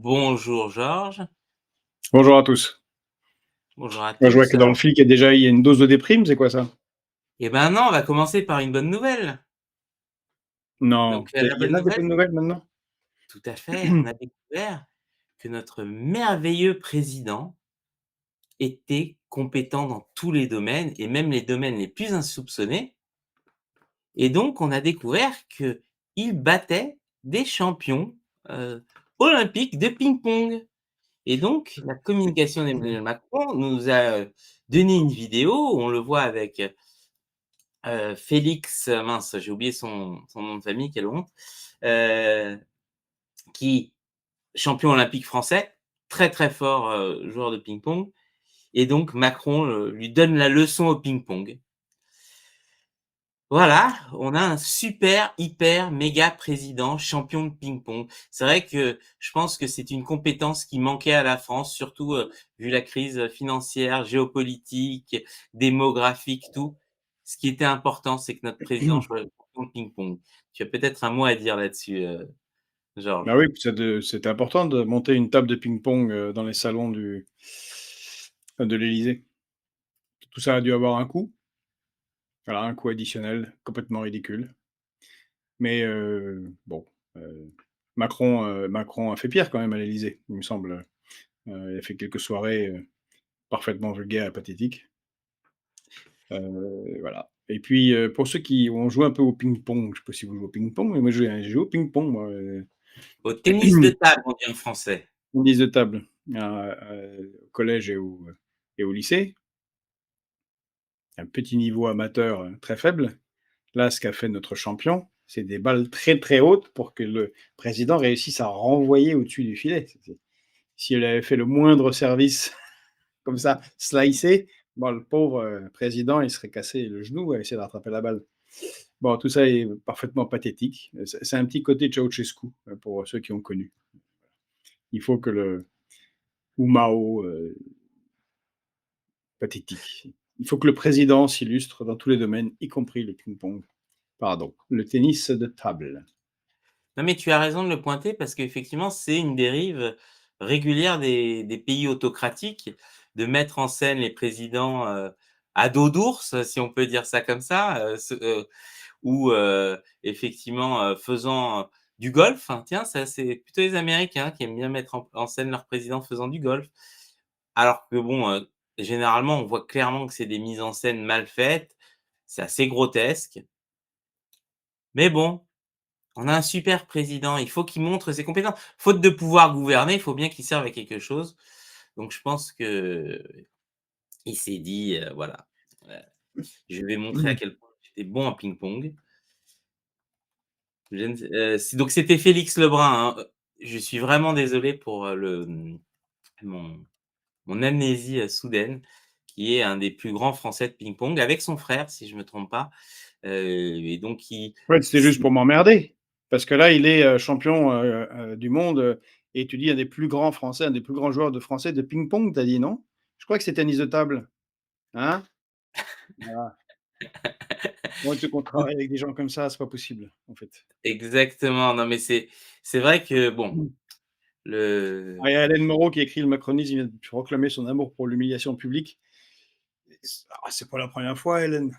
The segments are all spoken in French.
Bonjour Georges, Bonjour à tous. bonjour à Moi, je vois tous. que dans le flic, il y a une dose de déprime, c'est quoi ça? Et maintenant, on va commencer par une bonne nouvelle. Non, Donc, il la y en bonne a des nouvelle, bonnes nouvelles maintenant? tout à fait, on a découvert que notre merveilleux président était compétent dans tous les domaines et même les domaines les plus insoupçonnés. Et donc, on a découvert qu'il battait des champions olympiques de ping-pong. Et donc, la communication d'Emmanuel Macron nous a donné une vidéo où on le voit avec Félix, mince, j'ai oublié son nom de famille, quelle honte, heu, qui champion olympique français, très, très fort, joueur de ping-pong et donc Macron, lui donne la leçon au ping-pong. Voilà, on a un super, hyper, méga président champion de ping-pong. C'est vrai que je pense que c'est une compétence qui manquait à la France, surtout, vu la crise, financière, géopolitique, démographique, tout. Ce qui était important, c'est que notre président soit champion de ping-pong. Tu as peut-être un mot à dire là-dessus, Bah Georges? oui, c'était important de monter une table de ping-pong, dans les salons de l'Élysée. Tout ça a dû avoir un coût, voilà, un coût additionnel complètement ridicule. Mais bon, Macron a fait pire quand même à l'Élysée, il me semble. Il a fait quelques soirées, parfaitement vulgaires et pathétiques. Voilà. Et puis, pour ceux qui ont joué un peu au ping-pong, je sais pas si vous jouez au ping-pong, mais moi j'ai joué au ping-pong moi, Au tennis de table, on dit en français. tennis de table, au collège et au lycée. Un petit niveau amateur, très faible. Là, ce qu'a fait notre champion, c'est des balles très, très hautes pour que le président réussisse à renvoyer au-dessus du filet. Si elle avait fait le moindre service comme ça, slicé, bon, le pauvre, président, il serait cassé le genou à essayer de rattraper la balle. Bon, tout ça est parfaitement pathétique. C'est un petit côté Ceausescu, pour ceux qui ont connu. Il faut que le ou Mao, pathétique. Il faut que le président s'illustre dans tous les domaines, y compris le ping-pong. Pardon, le tennis de table. Non, mais tu as raison de le pointer parce qu'effectivement, c'est une dérive régulière des pays autocratiques, de mettre en scène les présidents, à dos d'ours, si on peut dire ça comme ça, ou effectivement, faisant du golf, hein. Tiens, ça, c'est plutôt les Américains qui aiment bien mettre en scène leurs présidents faisant du golf. Alors que bon, généralement, on voit clairement que c'est des mises en scène mal faites, c'est assez grotesque. Mais bon, on a un super président, il faut qu'il montre ses compétences. Faute de pouvoir gouverner, il faut bien qu'il serve à quelque chose. Donc je pense qu'il s'est dit, voilà, heu, je vais montrer à quel point j'étais bon en ping-pong. Je ne sais donc c'était Félix Lebrun, hein, je suis vraiment désolé pour, mon mon amnésie, soudaine, qui est un des plus grands Français de ping-pong avec son frère, si je me trompe pas, et donc Ouais, c'était juste pour m'emmerder. Parce que là, il est champion du monde et tu dis un des plus grands Français, un des plus grands joueurs de français de ping-pong, tu as dit non? Je crois que c'est tennis de table. Hein? Voilà. Moi, tu veux qu'on travaille avec des gens comme ça, c'est pas possible, en fait. exactement, non mais c'est vrai que bon, le Ah, il y a Hélène Moreau qui écrit le macronisme, il vient de proclamer son amour pour l'humiliation publique. C'est pas la première fois, Hélène.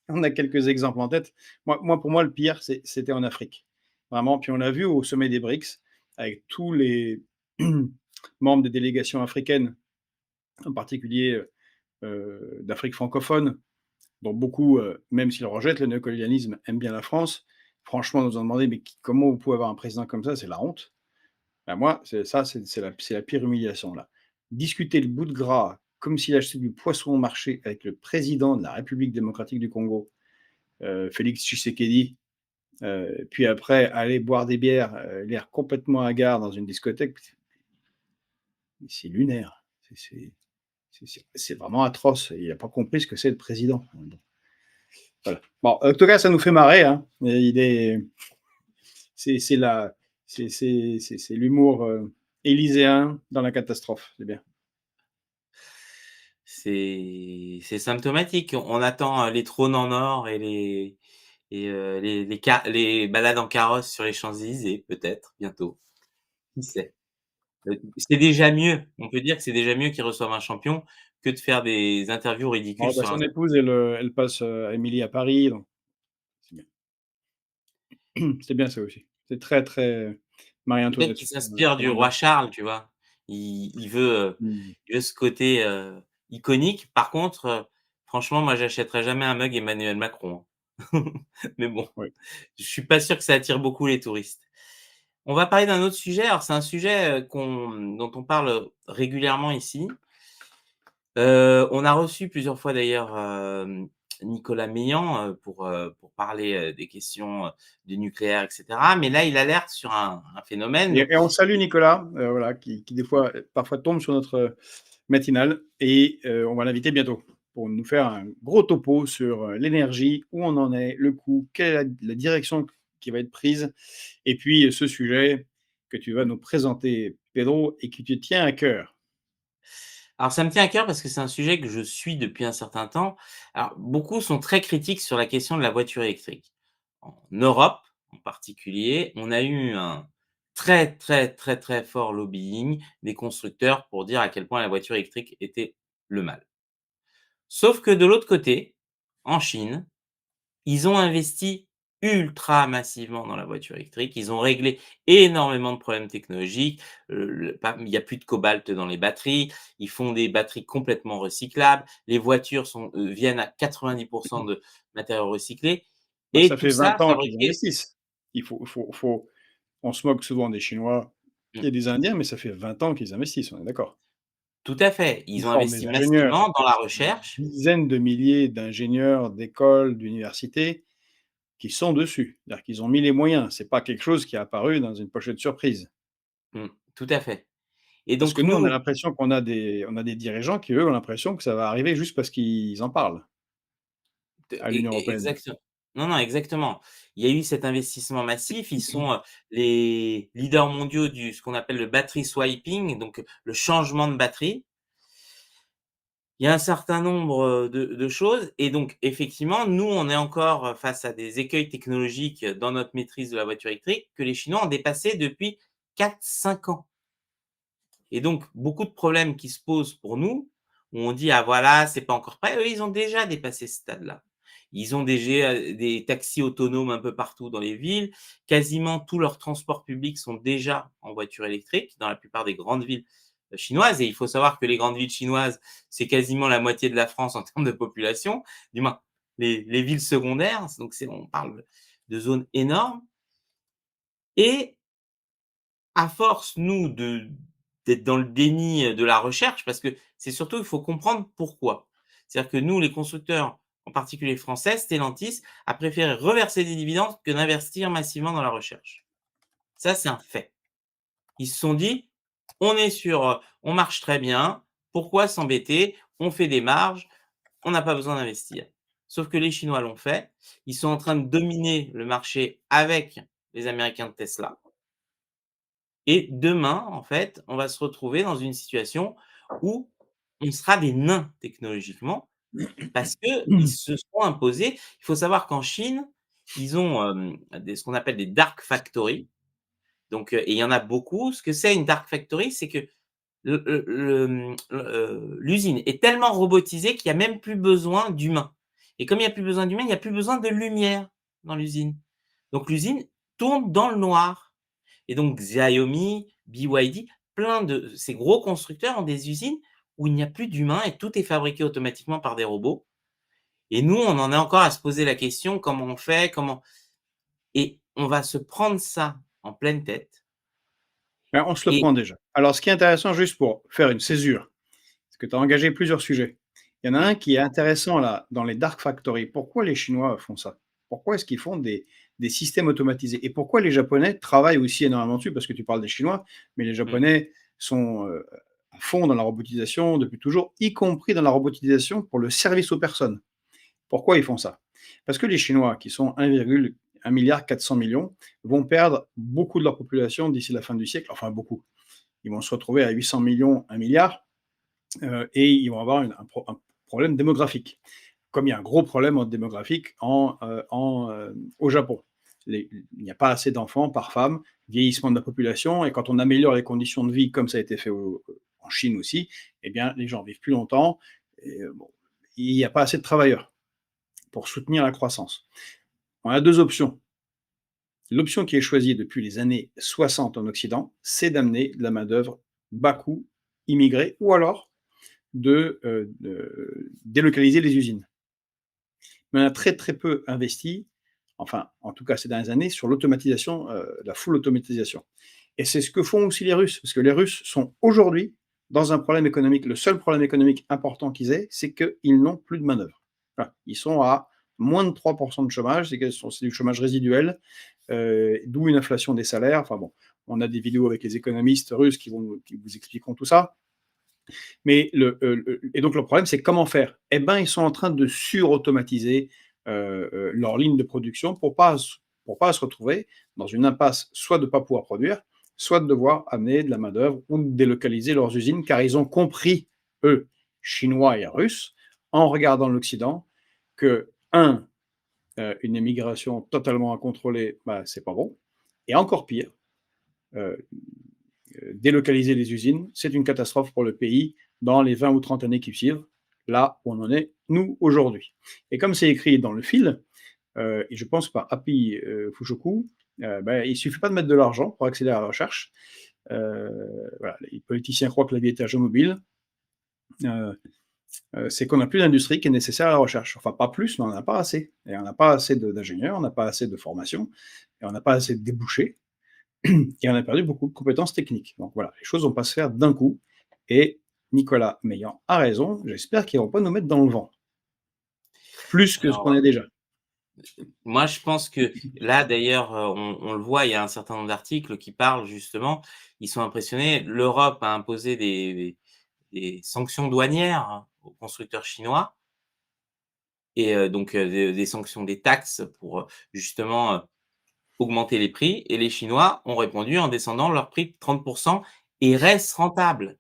On a quelques exemples en tête. Pour moi, le pire, c'était en Afrique. Vraiment. Puis on l'a vu au sommet des BRICS, avec tous les membres des délégations africaines, en particulier d'Afrique francophone, dont beaucoup, même s'ils rejettent le néocolonialisme, aiment bien la France. Franchement, nous ont demandé, mais comment vous pouvez avoir un président comme ça? C'est la honte. Ben moi, c'est la pire humiliation, là. Discuter le bout de gras, comme s'il achetait du poisson au marché avec le président de la République démocratique du Congo, Félix Tshisekedi, puis après aller boire des bières, l'air complètement hagard dans une discothèque, c'est lunaire. C'est vraiment atroce. Il n'a pas compris ce que c'est le président. Voilà. Bon, en tout cas, ça nous fait marrer. Hein. Il est, c'est la, c'est l'humour élyséen dans la catastrophe. C'est bien. c'est symptomatique. On attend, les trônes en or et les balades en carrosse sur les Champs-Élysées peut-être bientôt, qui sait? C'est déjà mieux. On peut dire que c'est déjà mieux qu'ils reçoivent un champion que de faire des interviews ridicules Oh bah, sur son Insta. épouse, elle passe, Émilie à Paris, donc c'est bien. C'est bien ça aussi. C'est très, très Peut-être qu'il Marie-Antoinette s'inspire comme du roi ambiance. Charles, tu vois? Mmh. Il veut ce côté, iconique. Par contre, franchement, moi, j'achèterais jamais un mug Emmanuel Macron, hein. Mais bon, Oui. je suis pas sûr que ça attire beaucoup les touristes. On va parler d'un autre sujet. Alors, c'est un sujet, dont on parle régulièrement ici. On a reçu plusieurs fois d'ailleurs, Nicolas Meillan, pour parler, des questions, du nucléaire et cetera. Mais là, il alerte sur un phénomène, donc Et on salue Nicolas, voilà, qui des fois, parfois tombe sur notre, matinale et on va l'inviter bientôt pour nous faire un gros topo sur, l'énergie, où on en est, le coût, quelle est la direction qui va être prise et puis, ce sujet que tu vas nous présenter, Pedro, et qui te tient à cœur. alors ça me tient à cœur parce que c'est un sujet que je suis depuis un certain temps. Alors beaucoup sont très critiques sur la question de la voiture électrique. En Europe, en particulier, on a eu un très, très, très, très fort lobbying des constructeurs pour dire à quel point la voiture électrique était le mal. Sauf que de l'autre côté, en Chine, ils ont investi ultra massivement dans la voiture électrique. Ils ont réglé énormément de problèmes technologiques. Le pas il y a plus de cobalt dans les batteries. Ils font des batteries complètement recyclables. Les voitures viennent à 90 de matériaux recyclés Bah, et ça tout fait ça 20 ans qu'ils fabriqué. investissent. Il faut on se moque souvent des Chinois Mmh, et des Indiens, mais ça fait 20 ans qu'ils investissent, on est d'accord? tout à fait. Ils Ils ont forment des investi ingénieurs, massivement dans la recherche. dizaines de milliers d'ingénieurs, d'écoles, d'universités qui sont dessus. C'est-à-dire qu'ils ont mis les moyens. C'est pas quelque chose qui est apparu dans une pochette surprise. Mmh, tout à fait. Et Parce que donc nous, on a nous, l'impression qu'on a des dirigeants qui, eux, ont l'impression que ça va arriver juste parce qu'ils en parlent à l'Union européenne. Exactement. Non, non, exactement. Il y a eu cet investissement massif. Ils sont, les leaders mondiaux du ce qu'on appelle le battery swapping, donc le changement de batterie. Il y a un certain nombre, de choses et donc effectivement, nous, on est encore, face à des écueils technologiques, dans notre maîtrise de la voiture électrique que les Chinois ont dépassés depuis 4, 5 ans. Et donc beaucoup de problèmes qui se posent pour nous, où on dit: «Ah voilà, c'est pas encore prêt». Eux, ils ont déjà dépassé ce stade-là. Ils ont des taxis autonomes un peu partout dans les villes. Quasiment tous leurs transports publics sont déjà en voiture électrique dans la plupart des grandes villes, chinoises et il faut savoir que les grandes villes chinoises, c'est quasiment la moitié de la France en termes de population, du moins les villes secondaires, donc on parle de zones énormes et à force, nous, d'être dans le déni, de la recherche, parce que c'est surtout, il faut comprendre pourquoi. C'est-à-dire que nous, les constructeurs, en particulier français, Stellantis, a préféré reverser des dividendes que d'investir massivement dans la recherche. Ça, c'est un fait. Ils se sont dit: «On est sur, on marche très bien, pourquoi s'embêter? On fait des marges, on n'a pas besoin d'investir». Sauf que les Chinois l'ont fait. Ils sont en train de dominer le marché avec les Américains de Tesla. Et demain, en fait, on va se retrouver dans une situation où on sera des nains technologiquement parce qu'ils se sont imposés. Il faut savoir qu'en Chine, ils ont, ce qu'on appelle des dark factories. Donc, et il y en a beaucoup. Ce que c'est une dark factory, c'est que l'usine est tellement robotisée qu'il y a même plus besoin d'humains. Et comme il y a plus besoin d'humains, il y a plus besoin de lumière dans l'usine. Donc l'usine tourne dans le noir. Et donc Xiaomi, BYD, plein de ces gros constructeurs ont des usines où il n'y a plus d'humains et tout est fabriqué automatiquement par des robots. Et nous, on en est encore à se poser la question: comment on fait? Comment? Et on va se prendre ça en pleine tête Ben, on se le et prend déjà. Alors, ce qui est intéressant, juste pour faire une césure, parce que tu as engagé plusieurs sujets. Il y en a mmh, un qui est intéressant là, dans les dark factories. Pourquoi les Chinois font ça? Pourquoi est-ce qu'ils font des systèmes automatisés? Et pourquoi les Japonais travaillent aussi énormément dessus? Parce que tu parles des Chinois, mais les mmh, Japonais sont à fond dans la robotisation depuis toujours, y compris dans la robotisation pour le service aux personnes. Pourquoi ils font ça? Parce que les Chinois, qui sont 1,4 milliard, vont perdre beaucoup de leur population d'ici la fin du siècle. Enfin, beaucoup. Ils vont se retrouver à 800 millions, 1 milliard, et ils vont avoir un problème démographique. Comme il y a un gros problème démographique au Japon. il n'y a pas assez d'enfants par femme, vieillissement de la population, et quand on améliore les conditions de vie, comme ça a été fait en Chine aussi, eh bien, les gens vivent plus longtemps, et bon, il n'y a pas assez de travailleurs pour soutenir la croissance. On a deux options. L'option qui est choisie depuis les années 60 en Occident, c'est d'amener de la main-d'œuvre bas coût, immigrée, ou alors de délocaliser les usines. Mais on a très très peu investi, enfin en tout cas ces dernières années, sur l'automatisation, la full automatisation. Et c'est ce que font aussi les Russes, parce que les Russes sont aujourd'hui dans un problème économique. Le seul problème économique important qu'ils aient, c'est qu'ils n'ont plus de main-d'œuvre. Voilà. Ils sont à moins de 3% de chômage, c'est du chômage résiduel, d'où une inflation des salaires. Enfin bon, on a des vidéos avec les économistes russes qui vous expliqueront tout ça. Mais et donc le problème, c'est comment faire. Eh bien, ils sont en train de surautomatiser leur ligne de production pour pas se retrouver dans une impasse, soit de ne pas pouvoir produire, soit de devoir amener de la main-d'œuvre ou de délocaliser leurs usines, car ils ont compris, eux, Chinois et Russes, en regardant l'Occident, que, une émigration totalement incontrôlée, bah, c'est pas bon. Et encore pire, euh, délocaliser les usines, c'est une catastrophe pour le pays dans les 20 ou 30 années qui suivent, là où on en est, nous, aujourd'hui. Et comme c'est écrit dans le fil, et je pense par Happy Fushoku, ben, il ne suffit pas de mettre de l'argent pour accélérer la recherche. Voilà, les politiciens croient que la vie est un jeu mobile. C'est qu'on n'a plus d'industrie qui est nécessaire à la recherche. Enfin, pas plus, mais on n'en a pas assez. Et on n'a pas assez d'ingénieurs, on n'a pas assez de formation, et on n'a pas assez de débouchés, et on a perdu beaucoup de compétences techniques. Donc voilà, les choses vont pas se faire d'un coup. Et Nicolas Meillan a raison, j'espère qu'ils ne vont pas nous mettre dans le vent. Plus que ce qu'on Alors, est déjà. moi, je pense que là, d'ailleurs, on le voit, il y a un certain nombre d'articles qui parlent justement, ils sont impressionnés. L'Europe a imposé des sanctions douanières aux constructeurs chinois et donc des sanctions, des taxes pour, justement, augmenter les prix et les Chinois ont répondu en descendant leur prix de 30 et restent rentables.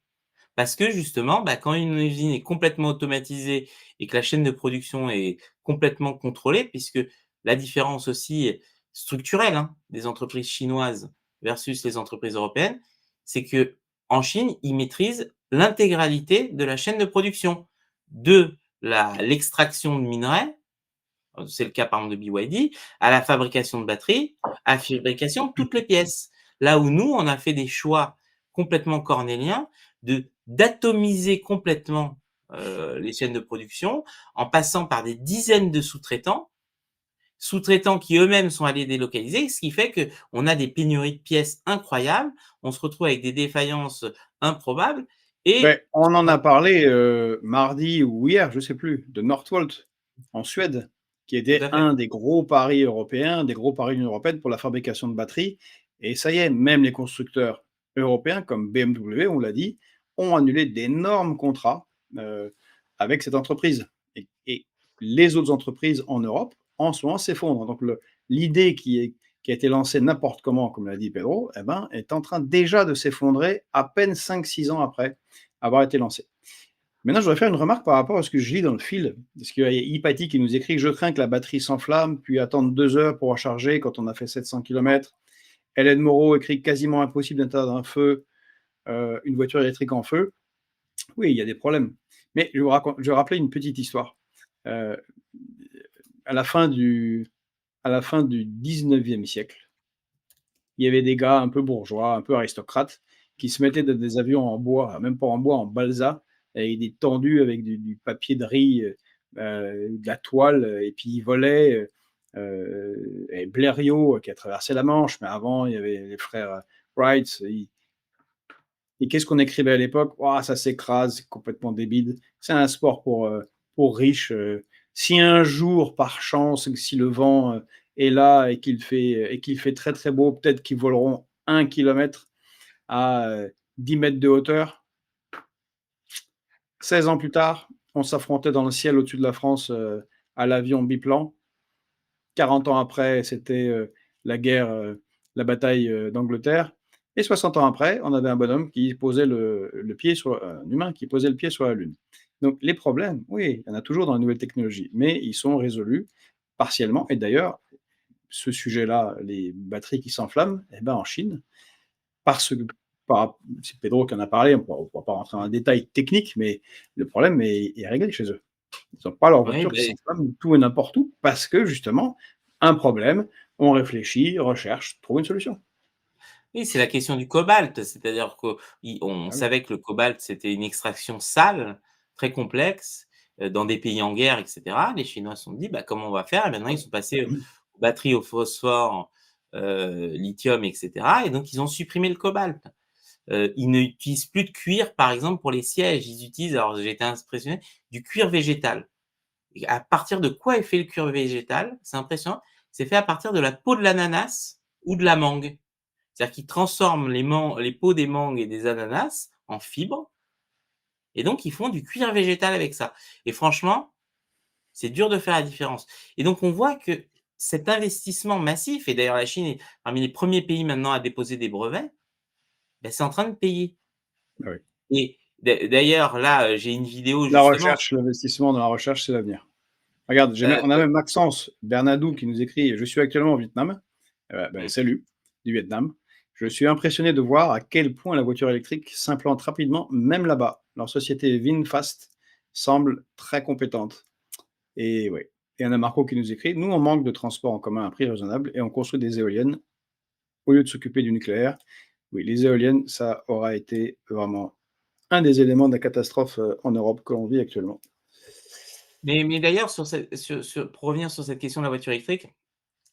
Parce que justement, bah, quand une usine est complètement automatisée et que la chaîne de production est complètement contrôlée, puisque la différence aussi structurelle, hein, des entreprises chinoises versus les entreprises européennes, c'est que en Chine, ils maîtrisent l'intégralité de la chaîne de production, de l'extraction de minerais, c'est le cas par exemple de BYD, à la fabrication de batteries, à la fabrication de toutes les pièces. Là où nous, on a fait des choix complètement cornéliens d'atomiser complètement les chaînes de production en passant par des dizaines de sous-traitants qui eux-mêmes sont allés délocaliser, ce qui fait qu'on a des pénuries de pièces incroyables, on se retrouve avec des défaillances improbables Ben, et on en a parlé mardi ou hier, je ne sais plus, de Northvolt en Suède, qui tout était à fait. un des gros paris européens, des gros paris de l'Union européenne pour la fabrication de batteries. Et ça y est, même les constructeurs européens comme BMW, on l'a dit, ont annulé d'énormes contrats avec cette entreprise. Et les autres entreprises en Europe, en ce moment, s'effondrent. Donc l'idée qui a été lancée n'importe comment, comme l'a dit Pedro, eh ben, est en train déjà de s'effondrer à peine 5-6 ans après avoir été lancée. Maintenant, je voudrais faire une remarque par rapport à ce que je lis dans le fil. Parce qu'il y a Hypatie qui nous écrit: je crains que la batterie s'enflamme, puis attendre 2 heures pour recharger quand on a fait 700 km. Hélène Moreau écrit: quasiment impossible d'interdire un feu, une voiture électrique en feu. Oui, il y a des problèmes. Mais je vais rappeler une petite histoire. Euh, à, la fin à la fin du 19e siècle, il y avait des gars un peu bourgeois, un peu aristocrates, qui se mettaient dans des avions en bois, même pas en bois, en balsa, et des tendus avec du papier de riz, de la toile, et puis ils volaient. Et Blériot qui a traversé la Manche, mais avant il y avait les frères Wright. Et qu'est-ce qu'on écrivait à l'époque? Oh, ça s'écrase, c'est complètement débile. C'est un sport pour riches. Si un jour, par chance, si le vent est là et qu'il fait très très beau, peut-être qu'ils voleront 1 kilomètre à 10 mètres de hauteur. 16 ans plus tard, on s'affrontait dans le ciel au-dessus de la France à l'avion biplan. 40 ans après, c'était la guerre, la bataille d'Angleterre. Et 60 ans après, on avait un bonhomme qui posait le pied sur un humain qui posait le pied sur la Lune. Donc les problèmes, oui, il y en a toujours dans les nouvelles technologies, mais ils sont résolus partiellement. Et d'ailleurs, ce sujet-là, les batteries qui s'enflamment, eh ben, en Chine, parce que c'est Pedro qui en a parlé, on ne pourra pas rentrer dans un détail technique, mais le problème est réglé chez eux. Ils n'ont pas leur Oui, voiture qui beh, s'enflamme tout et n'importe où parce que justement, un problème, on réfléchit, recherche, trouve une solution. oui, c'est la question du cobalt. C'est-à-dire qu'on Ah oui. savait que le cobalt, c'était une extraction sale, très complexe, dans des pays en guerre et cetera. Les Chinois se sont dit: «Bah, comment on va faire?» Et maintenant ils sont passés aux batteries au phosphore, lithium et cetera, et donc ils ont supprimé le cobalt. Ils n'utilisent plus de cuir, par exemple, pour les sièges. Ils utilisent, alors j'ai été impressionné, du cuir végétal. Et à partir de quoi est fait le cuir végétal? C'est impressionnant. C'est fait à partir de la peau de l'ananas ou de la mangue. C'est-à-dire qu'ils transforment les peaux des mangues et des ananas en fibres, et donc ils font du cuir végétal avec ça, et franchement, c'est dur de faire la différence, et donc on voit que cet investissement massif, et d'ailleurs la Chine est parmi les premiers pays maintenant à déposer des brevets, c'est en train de payer. Ah oui. Et d'ailleurs là, j'ai une vidéo La justement. recherche, l'investissement dans la recherche, c'est l'avenir. Regarde, heu, on a même Maxence Bernadou qui nous écrit: «Je suis actuellement au Vietnam». mmh, Salut, du Vietnam. «Je suis impressionné de voir à quel point la voiture électrique s'implante rapidement, même là-bas. Leur société VinFast semble très compétente». Et oui. Et on a Marco qui nous écrit: «Nous, on manque de transports en commun à prix raisonnable et on construit des éoliennes au lieu de s'occuper du nucléaire». Oui, les éoliennes, ça aura été vraiment un des éléments de la catastrophe, en Europe que l'on vit actuellement. mais d'ailleurs pour revenir sur cette question de la voiture électrique,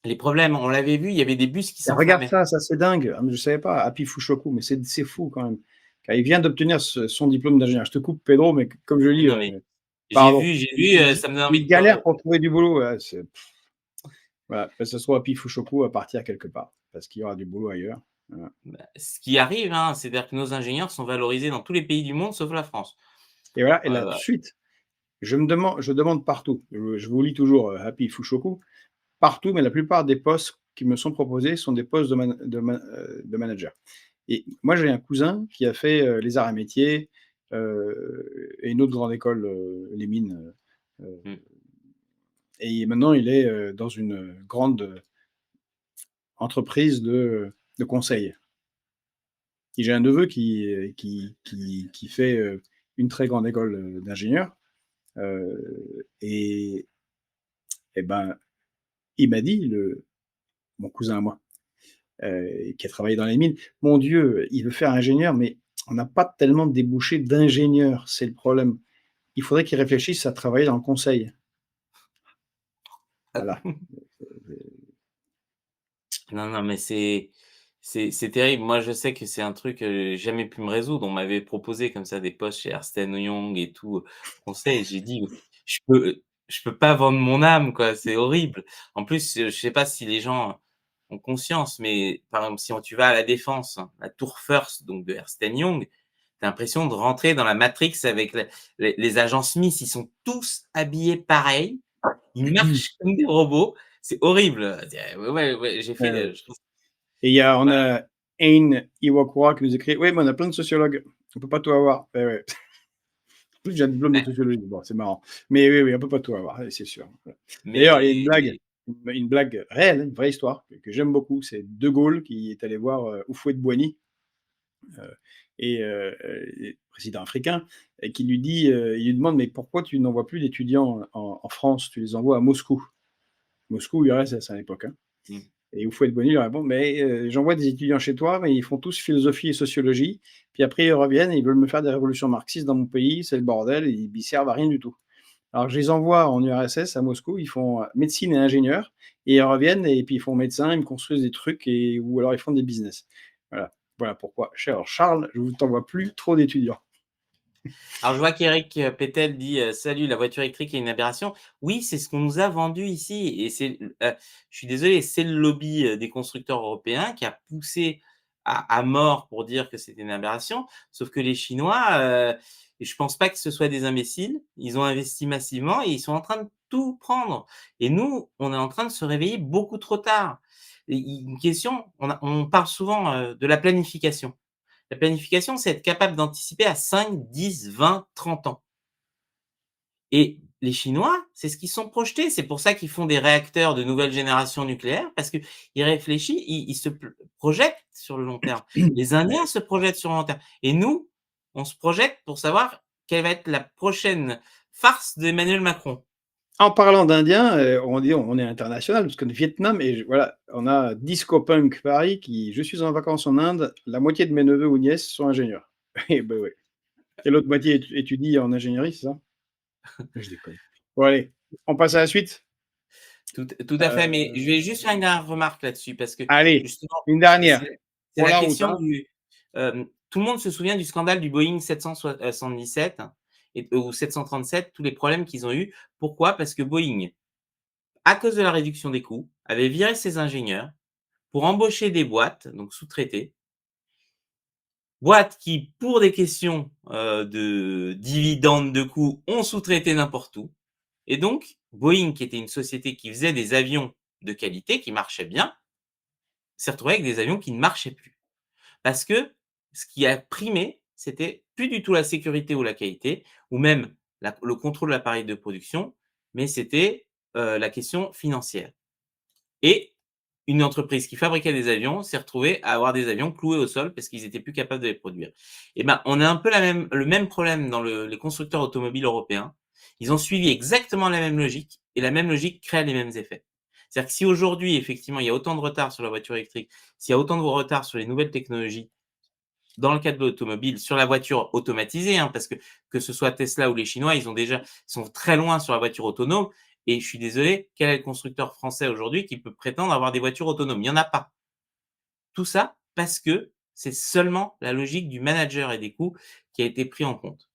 les problèmes, on l'avait vu, il y avait des bus qui Et regarde s'enflammaient. ça c'est dingue. Ah mais je savais pas, Happy Fushoku, mais c'est fou quand même. Car il vient d'obtenir son diplôme d'ingénieur. Je te coupe Pedro, mais comme je lis, Non mais pardon. j'ai vu, ça me donne envie Il de pleurer. galère pour trouver du boulot, ouais, voilà, que ce soit Happy Fushoku à partir quelque part, parce qu'il y aura du boulot ailleurs. Voilà. Ce qui arrive, hein, c'est-à-dire que nos ingénieurs sont valorisés dans tous les pays du monde sauf la France. Et voilà, et la Voilà. suite, je demande partout, je vous lis toujours, Happy Fushoku, partout, mais la plupart des postes qui me sont proposés sont des postes de manager. Et moi, j'ai un cousin qui a fait, les arts et métiers, et une autre grande école, les mines, Mmh. et maintenant il est, dans une grande entreprise de conseil. Et j'ai un neveu qui fait, une très grande école, d'ingénieur, et ben, il m'a dit, mon cousin à moi, qui a travaillé dans les mines: «Mon Dieu, il veut faire ingénieur, mais on n'a pas tellement de débouchés d'ingénieurs, c'est le problème. Il faudrait qu'il réfléchisse à travailler dans le conseil». Voilà. Non, non, mais c'est terrible. Moi, je sais que c'est un truc, j'ai jamais pu me résoudre. On m'avait proposé comme ça des postes chez Ernst& Young et tout, conseil. J'ai dit: je peux pas vendre mon âme, quoi, c'est horrible». En plus, je sais pas si les gens ont conscience, mais par exemple, si tu vas à la Défense, hein, la tour First, donc de Ernst& Young, tu as l'impression de rentrer dans la Matrix avec les agents Smith. Ils sont tous habillés pareil, ils marchent comme des robots, c'est horrible. Ouais, ouais, ouais, j'ai fait, Ouais. je trouve, Et on voilà. a Ain Iwakura qui nous écrit: «Oui, mais on a plein de sociologues, on peut pas tout avoir». Eh ouais. En plus, j'ai un diplôme de Ouais, sociologie, bon, c'est marrant. Mais oui, oui, on peut pas tout avoir, ouais, c'est sûr. Ouais. D'ailleurs, il y a mais une blague réelle, une vraie histoire que j'aime beaucoup. C'est De Gaulle qui est allé voir, Houphouët-Boigny, heu président africain, et qui lui dit, il lui demande: «Mais pourquoi tu n'envoies plus d'étudiants en France? Tu les envoies à Moscou». Moscou, URSS à l'époque, hein. mmh. Et Houphouët-Boigny lui répond: «Mais j'envoie des étudiants chez toi, mais ils font tous philosophie et sociologie, puis après ils reviennent et ils veulent me faire des révolutions marxistes dans mon pays, c'est le bordel, et ils servent à rien du tout. Alors je les envoie en URSS, à Moscou, ils font, médecine et ingénieur, et ils reviennent et puis ils font médecin, ils me construisent des trucs, ou alors ils font des business». Voilà. Voilà pourquoi, cher Charles, je ne t'envoie plus trop d'étudiants. Alors je vois qu'Éric, Pétel dit, «Salut, la voiture électrique est une aberration». Oui, c'est ce qu'on nous a vendu ici, et je suis désolé, c'est le lobby, des constructeurs européens qui a poussé à mort pour dire que c'était une aberration. Sauf que les Chinois, je pense pas que ce soit des imbéciles. Ils ont investi massivement et ils sont en train de tout prendre, et nous, on est en train de se réveiller beaucoup trop tard. Et une question, on parle souvent, de la planification. La planification, c'est être capable d'anticiper à 5, 10, 20, 30 ans. Et les Chinois, c'est ce qu'ils sont projetés. C'est pour ça qu'ils font des réacteurs de nouvelle génération nucléaire, parce qu'ils réfléchissent, ils se projettent sur le long terme. Les Indiens se projettent sur le long terme et nous, on se projette pour savoir quelle va être la prochaine farce d'Emmanuel Macron. En parlant d'Indiens, on est international parce que le Vietnam et voilà, on a Disco Punk Paris qui je suis en vacances en Inde, la moitié de mes neveux ou nièces sont ingénieurs. Et ben ouais. Et l'autre moitié étudie en ingénierie, c'est ça? Je déconne. Bon allez, on passe à la suite? Tout à fait, mais je vais juste faire une dernière remarque là-dessus parce que Allez, justement, une dernière c'est pour la la route, question hein. du, tout le monde se souvient du scandale du Boeing 777 et ou 737, tous les problèmes qu'ils ont eu. Pourquoi? Parce que Boeing, à cause de la réduction des coûts, avait viré ses ingénieurs pour embaucher des boîtes, donc sous-traitées. Boîtes qui, pour des questions, de dividendes, de coûts, ont sous-traité n'importe où et donc Boeing, qui était une société qui faisait des avions de qualité, qui marchaient bien, s'est retrouvé avec des avions qui ne marchaient plus. Parce que ce qui a primé, c'était plus du tout la sécurité ou la qualité, ou même le contrôle de l'appareil de production, mais c'était la question financière. Et une entreprise qui fabriquait des avions s'est retrouvée à avoir des avions cloués au sol parce qu'ils étaient plus capables de les produire. Et ben, on a un peu le même problème dans les constructeurs automobiles européens. Ils ont suivi exactement la même logique et la même logique crée les mêmes effets. C'est-à-dire que si aujourd'hui, effectivement, il y a autant de retard sur la voiture électrique, s'il y a autant de retard sur les nouvelles technologies dans le cadre de l'automobile, sur la voiture automatisée, hein, parce que ce soit Tesla ou les Chinois, ils sont très loin sur la voiture autonome. Et je suis désolé, quel est le constructeur français aujourd'hui qui peut prétendre avoir des voitures autonomes? Il n'y en a pas. Tout ça parce que c'est seulement la logique du manager et des coûts qui a été pris en compte.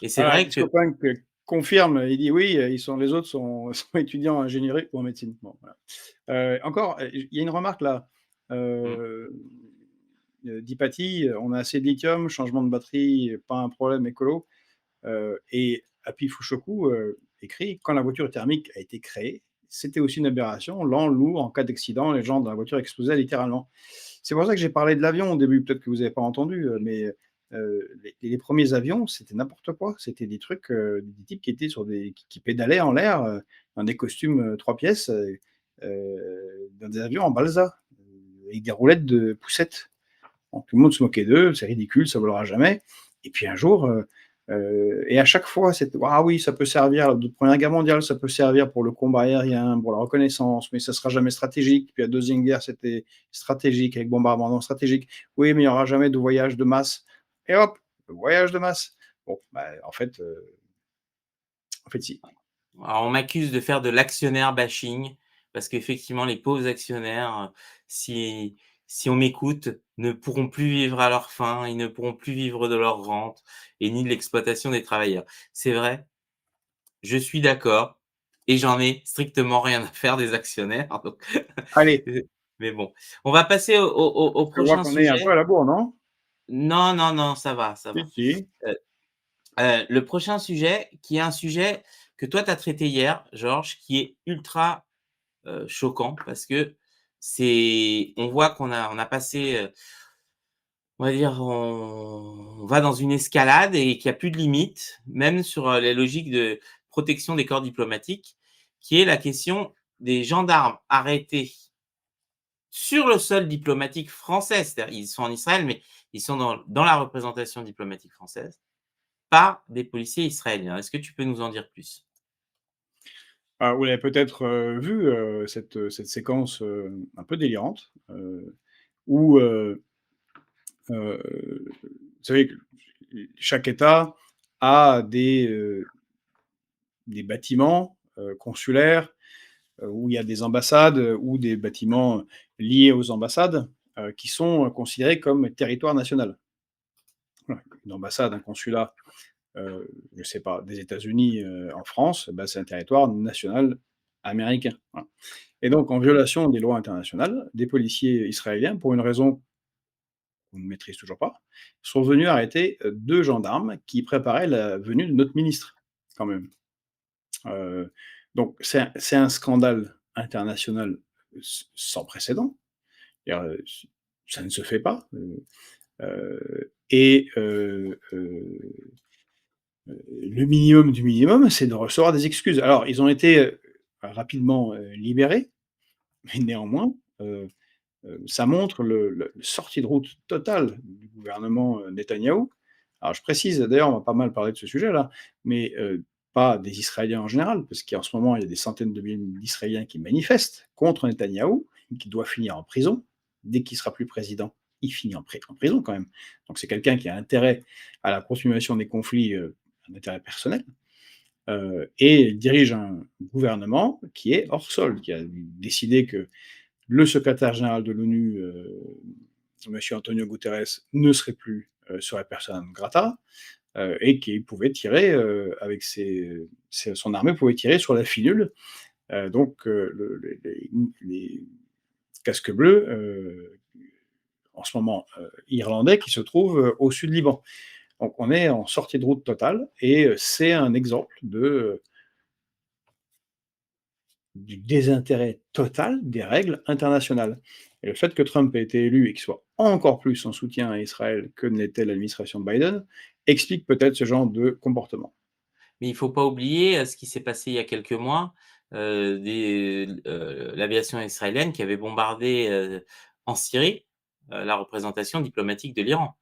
Et c'est Voilà, vrai Disco que Punk, confirme, il dit: «Oui, les autres sont sont étudiants en ingénierie ou en médecine». Bon, voilà. Encore, il y a une remarque là, mmh, heu dit Paty, on a assez de lithium, changement de batterie, pas un problème écolo. Et Happy Fushoku écrit: «Quand la voiture thermique a été créée, c'était aussi une aberration, lent, lourd, en cas d'accident, les gens dans la voiture explosaient littéralement». C'est pour ça que j'ai parlé de l'avion au début, peut-être que vous n'avez pas entendu, mais les premiers avions, c'était n'importe quoi. C'était des trucs, des types qui étaient sur qui pédalaient en l'air, dans des costumes, 3 pièces, dans des avions en balsa, avec des roulettes de poussettes. Donc tout le monde se moquait d'eux, c'est ridicule, ça volera jamais. Et puis un jour, et à chaque fois, c'était ah oui, ça peut servir de Première Guerre mondiale, ça peut servir pour le combat aérien, pour la reconnaissance, mais ça sera jamais stratégique. Puis la Deuxième Guerre, c'était stratégique avec bombardement non stratégique. Oui, mais il y aura jamais de voyage de masse. Et hop, le voyage de masse. Bon, bah, en fait, si. alors on m'accuse de faire de l'actionnaire bashing parce qu'effectivement les pauvres actionnaires, si on m'écoute, ne pourront plus vivre à leur faim, ils ne pourront plus vivre de leur rente et ni de l'exploitation des travailleurs. C'est vrai, je suis d'accord et j'en ai strictement rien à faire des actionnaires donc Allez, mais bon. On va passer au je vois prochain qu'on est un peu sujet. à la bourre, non? Non, non, non, ça va, ça Si, va. si. Heu le prochain sujet qui est un sujet que toi tu as traité hier, Georges, qui est ultra, choquant parce que on voit on a passé, on va dire, on va dans une escalade et qu'il y a plus de limite, même sur, les logiques de protection des corps diplomatiques, qui est la question des gendarmes arrêtés sur le sol diplomatique français. C'est-à-dire, ils sont en Israël, mais ils sont dans la représentation diplomatique française, par des policiers israéliens. Est-ce que tu peux nous en dire plus? Ah, vous l'avez peut-être, vu, cette séquence, un peu délirante, où, vous savez que chaque État a des bâtiments, consulaires, où il y a des ambassades, ou des bâtiments liés aux ambassades, qui sont, considérés comme territoire national. Voilà, une ambassade, un consulat, je sais pas, des États-Unis, en France, bah, c'est un territoire national américain, voilà. Et donc en violation des lois internationales, des policiers israéliens, pour une raison qu'on ne maîtrise toujours pas, sont venus arrêter, 2 gendarmes qui préparaient la venue de notre ministre, quand même. Heu, donc c'est un scandale international sans précédent. C'est-à-dire, ça ne se fait pas, et Le minimum du minimum, c'est de recevoir des excuses. Alors, ils ont été, rapidement, libérés, mais néanmoins, ça montre le sortie de route totale du gouvernement, Netanyahou. Alors je précise, d'ailleurs, on va pas mal parler de ce sujet-là, mais pas des Israéliens en général, parce qu'en ce moment, il y a des centaines de milliers d'Israéliens qui manifestent contre Netanyahou, qui doit finir en prison. Dès qu'il sera plus président, il finit en prison quand même. Donc c'est quelqu'un qui a intérêt à la continuation des conflits, un intérêt personnel, et il dirige un gouvernement qui est hors sol, qui a décidé que le secrétaire général de l'ONU, monsieur Antonio Guterres, ne serait plus, serait persona non grata, et qu'il pouvait tirer, avec son armée pouvait tirer sur la finule. Donc les casques bleus, en ce moment, irlandais, qui se trouvent, au sud Liban. Donc on est en sortie de route totale et c'est un exemple du désintérêt total des règles internationales. Et le fait que Trump ait été élu et qu'il soit encore plus en soutien à Israël que ne l'était l'administration de Biden, explique peut-être ce genre de comportement. Mais il faut pas oublier, ce qui s'est passé il y a quelques mois, l'aviation israélienne qui avait bombardé, en Syrie, la représentation diplomatique de l'Iran.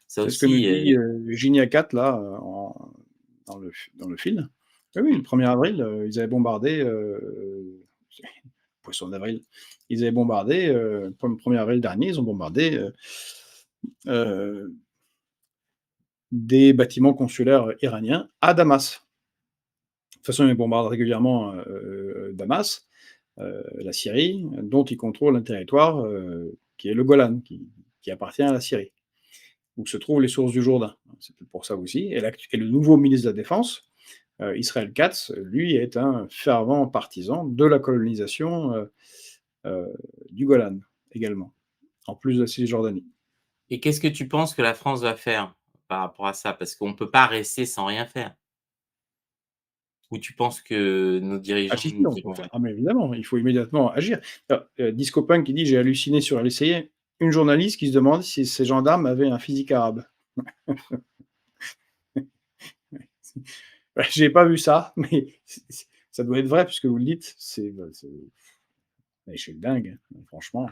Ça C'est ce que nous aussi, dit, Gigna 4 là, dans le film. Oui, oui, le 1er avril, ils avaient bombardé, poisson d'avril, ils avaient bombardé, le 1er avril dernier, ils ont bombardé, heu, des bâtiments consulaires iraniens à Damas. De toute façon, ils bombardent régulièrement, Damas, la Syrie, dont ils contrôlent un territoire, qui est le Golan, qui appartient à la Syrie, où se trouvent les sources du Jourdain. C'est peut-être pour ça aussi. Et le nouveau ministre de la Défense, Israël Katz, lui, est un fervent partisan de la colonisation, du Golan également, en plus de la Cisjordanie. et qu'est-ce que tu penses que la France va faire par rapport à ça? Parce qu'on ne peut pas rester sans rien faire. Ou tu penses que nos Ah dirigeants si, si, nous on peut diront faire. rien? Ah mais évidemment, il faut immédiatement agir. Disco Punk qui dit: «J'ai halluciné sur LCI, une journaliste qui se demande si ces gendarmes avaient un physique arabe». Ouais, j'ai pas vu ça, mais ça doit être vrai puisque vous le dites. Je suis dingue, hein, franchement.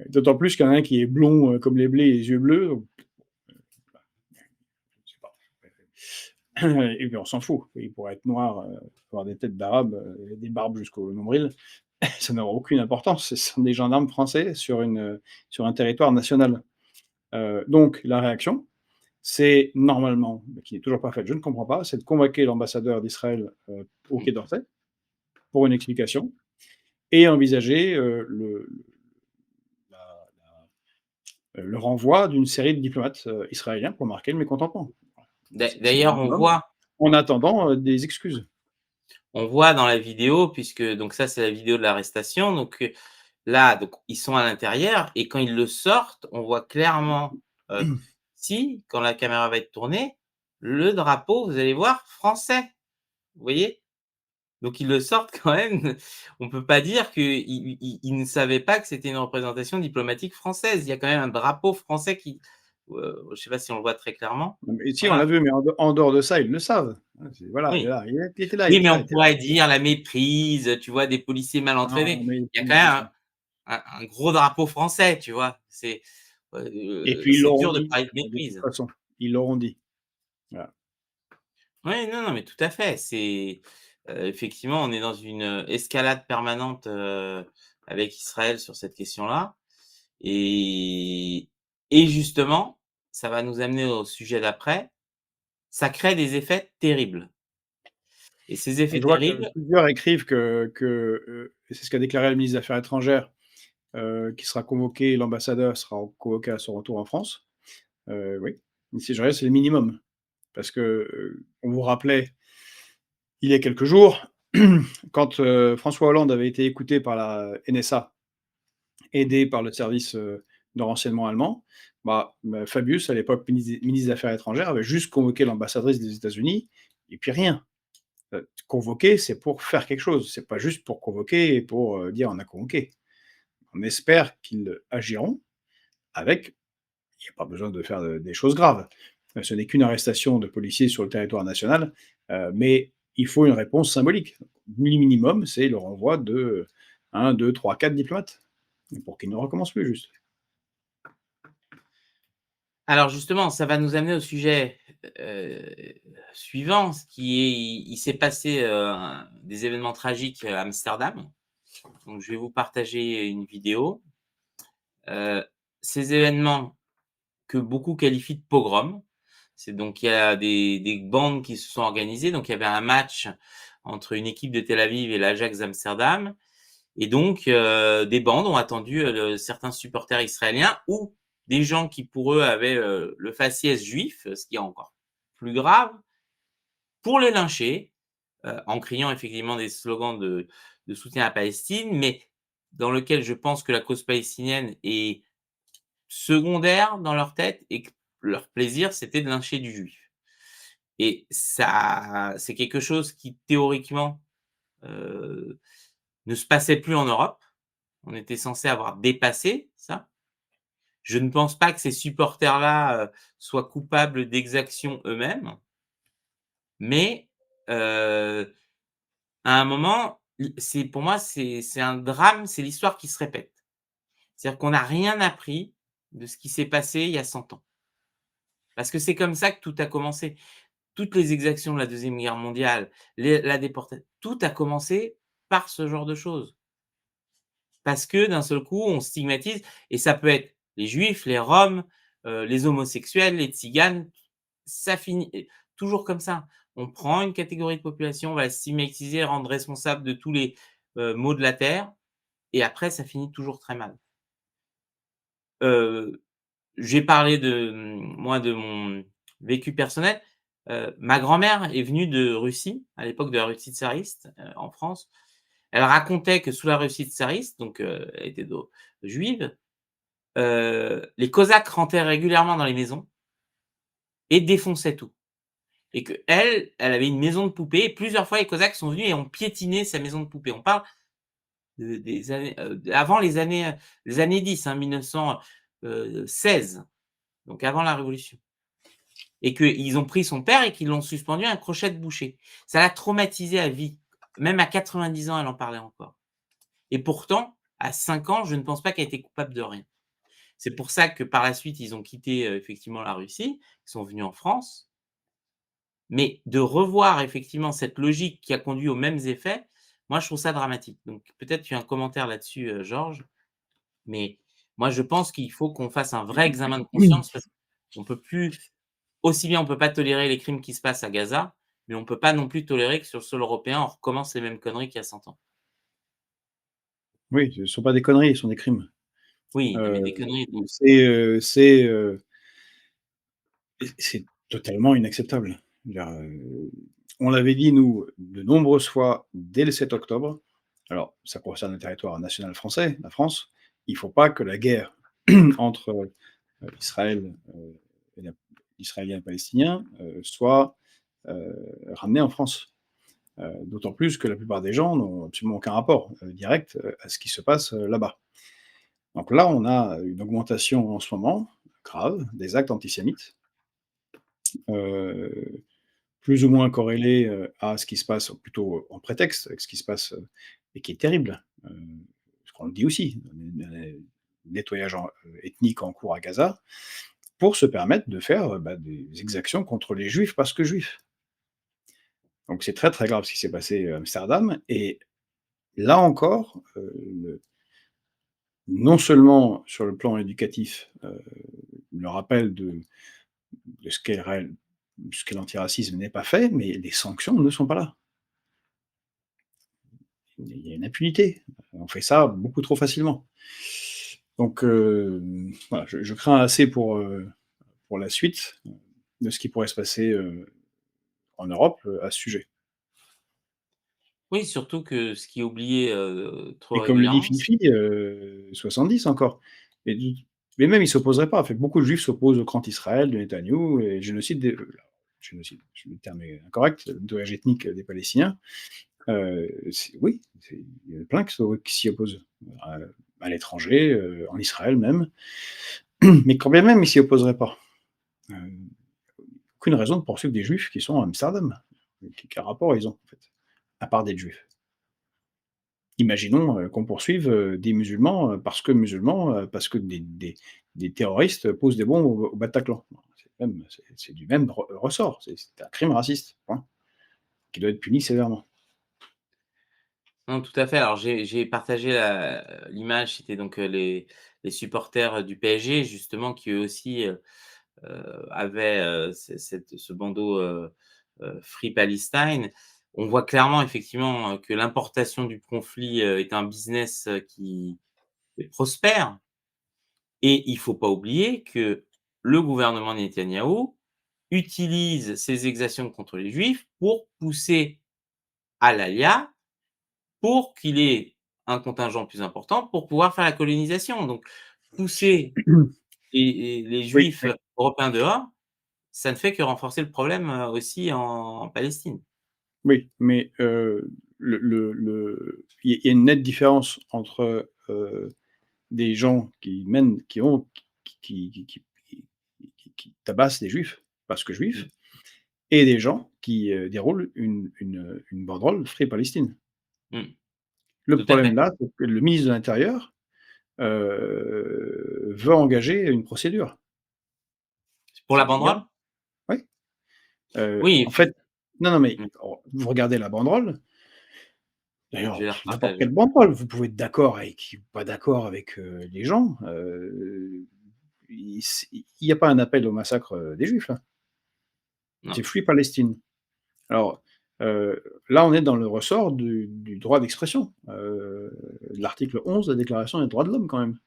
D'autant plus qu'il y en a un qui est blond, comme les blés et les yeux bleus, donc je sais pas. Et puis on s'en fout. Il pourrait être noir, avoir des têtes d'arabes, des barbes jusqu'au nombril. Ça n'aura aucune importance. Ce sont des gendarmes français sur un territoire national. Donc la réaction, c'est normalement, mais qui n'est toujours pas faite, je ne comprends pas, c'est de convoquer l'ambassadeur d'Israël, au Quai d'Orsay pour une explication et envisager, le renvoi d'une série de diplomates, israéliens pour marquer le mécontentement. C'est le D'ailleurs, minimum, en attendant, des excuses. on voit dans la vidéo puisque donc ça, c'est la vidéo de l'arrestation, donc là, donc ils sont à l'intérieur et quand ils le sortent, on voit clairement, si, quand la caméra va être tournée, le drapeau, vous allez voir, français. Vous voyez? Donc ils le sortent quand même. On peut pas dire qu'ils ne savaient pas que c'était une représentation diplomatique française. Il y a quand même un drapeau français qui, je sais pas si on le voit très clairement. Mais si, on l'a Voilà. vu, mais en dehors de ça, ils le savent. Hein, voilà, il est Oui. là, il était là, il Oui, était mais là, il on était là. pourrait dire la méprise, tu vois, des policiers mal Non, entraînés. mais Il y a ils quand ne même savent pas. un gros drapeau français, tu vois? Et puis ils C'est l'auront dur de dit, parler de de toute méprise. façon. Ils l'auront dit. Voilà. Oui, non, non, mais tout à fait. Effectivement, on est dans une, escalade permanente, avec Israël sur cette question-là et justement, ça va nous amener au sujet d'après, ça crée des effets terribles et ces Je effets vois que terribles. plusieurs écrivent et c'est ce qu'a déclaré le ministre des Affaires étrangères, qui sera convoqué, l'ambassadeur sera convoqué à son retour en France. Oui, si je regarde, c'est le minimum. Parce que, on vous rappelait, il y a quelques jours, quand, François Hollande avait été écouté par la NSA, aidé par le service, de renseignement allemand, Fabius, à l'époque ministre des Affaires étrangères, avait juste convoqué l'ambassadrice des États-Unis et puis rien. Convoquer, c'est pour faire quelque chose, c'est pas juste pour convoquer et pour, dire: «On a convoqué». On espère qu'ils agiront avec. Il y a pas besoin de faire, des choses graves, Ce n'est qu'une arrestation de policiers sur le territoire national, mais il faut une réponse symbolique. Le minimum, c'est le renvoi de 1, 2, 3, 4 diplomates, pour qu'ils ne recommencent plus, juste. Alors justement, ça va nous amener au sujet, suivant, ce qui est il s'est passé, des événements tragiques à Amsterdam. Donc je vais vous partager une vidéo. Heu, Ces événements que beaucoup qualifient de pogrom, c'est donc il y a des bandes qui se sont organisées. Donc il y avait un match entre une équipe de Tel Aviv et l'Ajax d'Amsterdam et donc des bandes ont attendu, certains supporters israéliens ou des gens qui pour eux avaient, le faciès juif, ce qui est encore plus grave, pour les lyncher, en criant effectivement des slogans de soutien à la Palestine, mais dans lequel je pense que la cause palestinienne est secondaire dans leur tête et que leur plaisir, c'était de lyncher du juif et ça, c'est quelque chose qui théoriquement, heu, ne se passait plus en Europe. On était censé avoir dépassé ça. Je ne pense pas que ces supporters-là, soient coupables d'exactions eux-mêmes, mais heu, à un moment, c'est pour moi, c'est un drame, c'est l'histoire qui se répète. C'est-à-dire qu'on n'a rien appris de ce qui s'est passé il y a 100 ans. Parce que c'est comme ça que tout a commencé. Toutes les exactions de la deuxième guerre mondiale, la déportation, tout a commencé par ce genre de choses. Parce que d'un seul coup, on stigmatise et ça peut être les juifs, les roms, les homosexuels, les tziganes, ça finit toujours comme ça. On prend une catégorie de population, on va la stigmatiser, rendre responsable de tous les, maux de la terre et après ça finit toujours très mal. Heu, j'ai parlé de, moi, de mon vécu personnel. Ma grand-mère est venue de Russie, à l'époque de la Russie tsariste, en France. Elle racontait que sous la Russie tsariste, donc elle était juive, les Cosaques rentraient régulièrement dans les maisons et défonçaient tout et qu'elle, elle avait une maison de poupée et plusieurs fois les Cosaques sont venus et ont piétiné sa maison de poupée. On parle des années, avant les années 10, hein, 1916, donc avant la révolution et qu'ils ont pris son père et qu'ils l'ont suspendu à un crochet de boucher. Ça l'a traumatisée à vie. Même à 90 ans, elle en parlait encore et pourtant, à 5 ans, je ne pense pas qu'elle était coupable de rien. C'est pour ça que par la suite, ils ont quitté, effectivement la Russie, ils sont venus en France. Mais de revoir effectivement cette logique qui a conduit aux mêmes effets, moi je trouve ça dramatique. Donc peut-être tu as un commentaire là-dessus, Georges, mais moi je pense qu'il faut qu'on fasse un vrai examen de conscience parce qu'on peut plus aussi bien on peut pas tolérer les crimes qui se passent à Gaza, mais on peut pas non plus tolérer que sur le sol européen, on recommence les mêmes conneries qu'il y a 100 ans. Oui, ce ne sont pas des conneries, ce sont des crimes. Oui, non mais Heu, des conneries, bon. c'est totalement inacceptable. Je veux dire, on l'avait dit, nous, de nombreuses fois dès le 7 octobre. Alors, ça concerne le territoire national français, la France. Il ne faut pas que la guerre entre, Israël, et la Israéliens et Palestiniens, soit, ramenée en France. D'autant plus que la plupart des gens n'ont absolument aucun rapport, direct, à ce qui se passe, là-bas. Donc là, on a une augmentation en ce moment, grave, des actes antisémites, heu, plus ou moins corrélés, à ce qui se passe, plutôt en prétexte, avec ce qui se passe, et qui est terrible, ce qu'on le dit aussi, nettoyage ethnique en cours à Gaza, pour se permettre de faire, bah, des exactions contre les juifs parce que juifs. Donc c'est très, très grave ce qui s'est passé à Amsterdam et là encore, non seulement sur le plan éducatif, le rappel de ce qu'est l'antiracisme n'est pas fait, mais les sanctions ne sont pas là. Il y a une impunité. On fait ça beaucoup trop facilement. Donc voilà, je crains assez pour la suite de ce qui pourrait se passer, en Europe, à ce sujet. Oui, surtout que ce qui est oublié, trop Et comme le dit régulièrement, Fifi, 70 encore. Et d mais même il s'opposerait pas. En fait, beaucoup de juifs s'opposent au camp Israël de Netanyahou et génocide des génocide, le terme est incorrect, le nettoyage ethnique des Palestiniens. Il y en a plein qui s'y opposent, à l'étranger, en Israël même. Mais quand bien même ils s'y opposeraient pas, heu, aucune raison de poursuivre des juifs qui sont à Amsterdam. Quel rapport ils ont, en fait? À part d'être juifs. Imaginons, qu'on poursuive, des musulmans, parce que des terroristes posent des bombes au Bataclan. C'est du même ressort, c'est un crime raciste, point, qui doit être puni sévèrement. Non, tout à fait. Alors j'ai partagé l'image, c'était donc, les supporters du PSG justement qui eux aussi, avaient, ce bandeau, Free Palestine. On voit clairement effectivement, que l'importation du conflit, est un business, qui est prospère et il faut pas oublier que le gouvernement Netanyahou utilise ces exactions contre les juifs pour pousser à l'ALIA pour qu'il ait un contingent plus important pour pouvoir faire la colonisation. Donc pousser les Oui, juifs mais européens dehors, ça ne fait que renforcer le problème, aussi en Palestine. oui, mais il y a une nette différence entre, des gens qui tabassent des juifs, parce que juifs, Mmh, et des gens qui, déroulent une banderole Free Palestine. mmh, Le tout à problème fait. là, c'est que le ministre de l'Intérieur, veut engager une procédure. Pour la C'est illégal. banderole? Oui, Oui, en fait non, non, mais mmh, vous regardez la banderole, je d'ailleurs, vais la n'importe repartager. quelle banderole, vous pouvez être d'accord avec ou pas d'accord avec, les gens, il y a pas un appel au massacre, des juifs là. Non, C'est Free Palestine. Alors, là, on est dans le ressort du droit d'expression, de l'article 11 de la Déclaration des droits de l'homme quand même.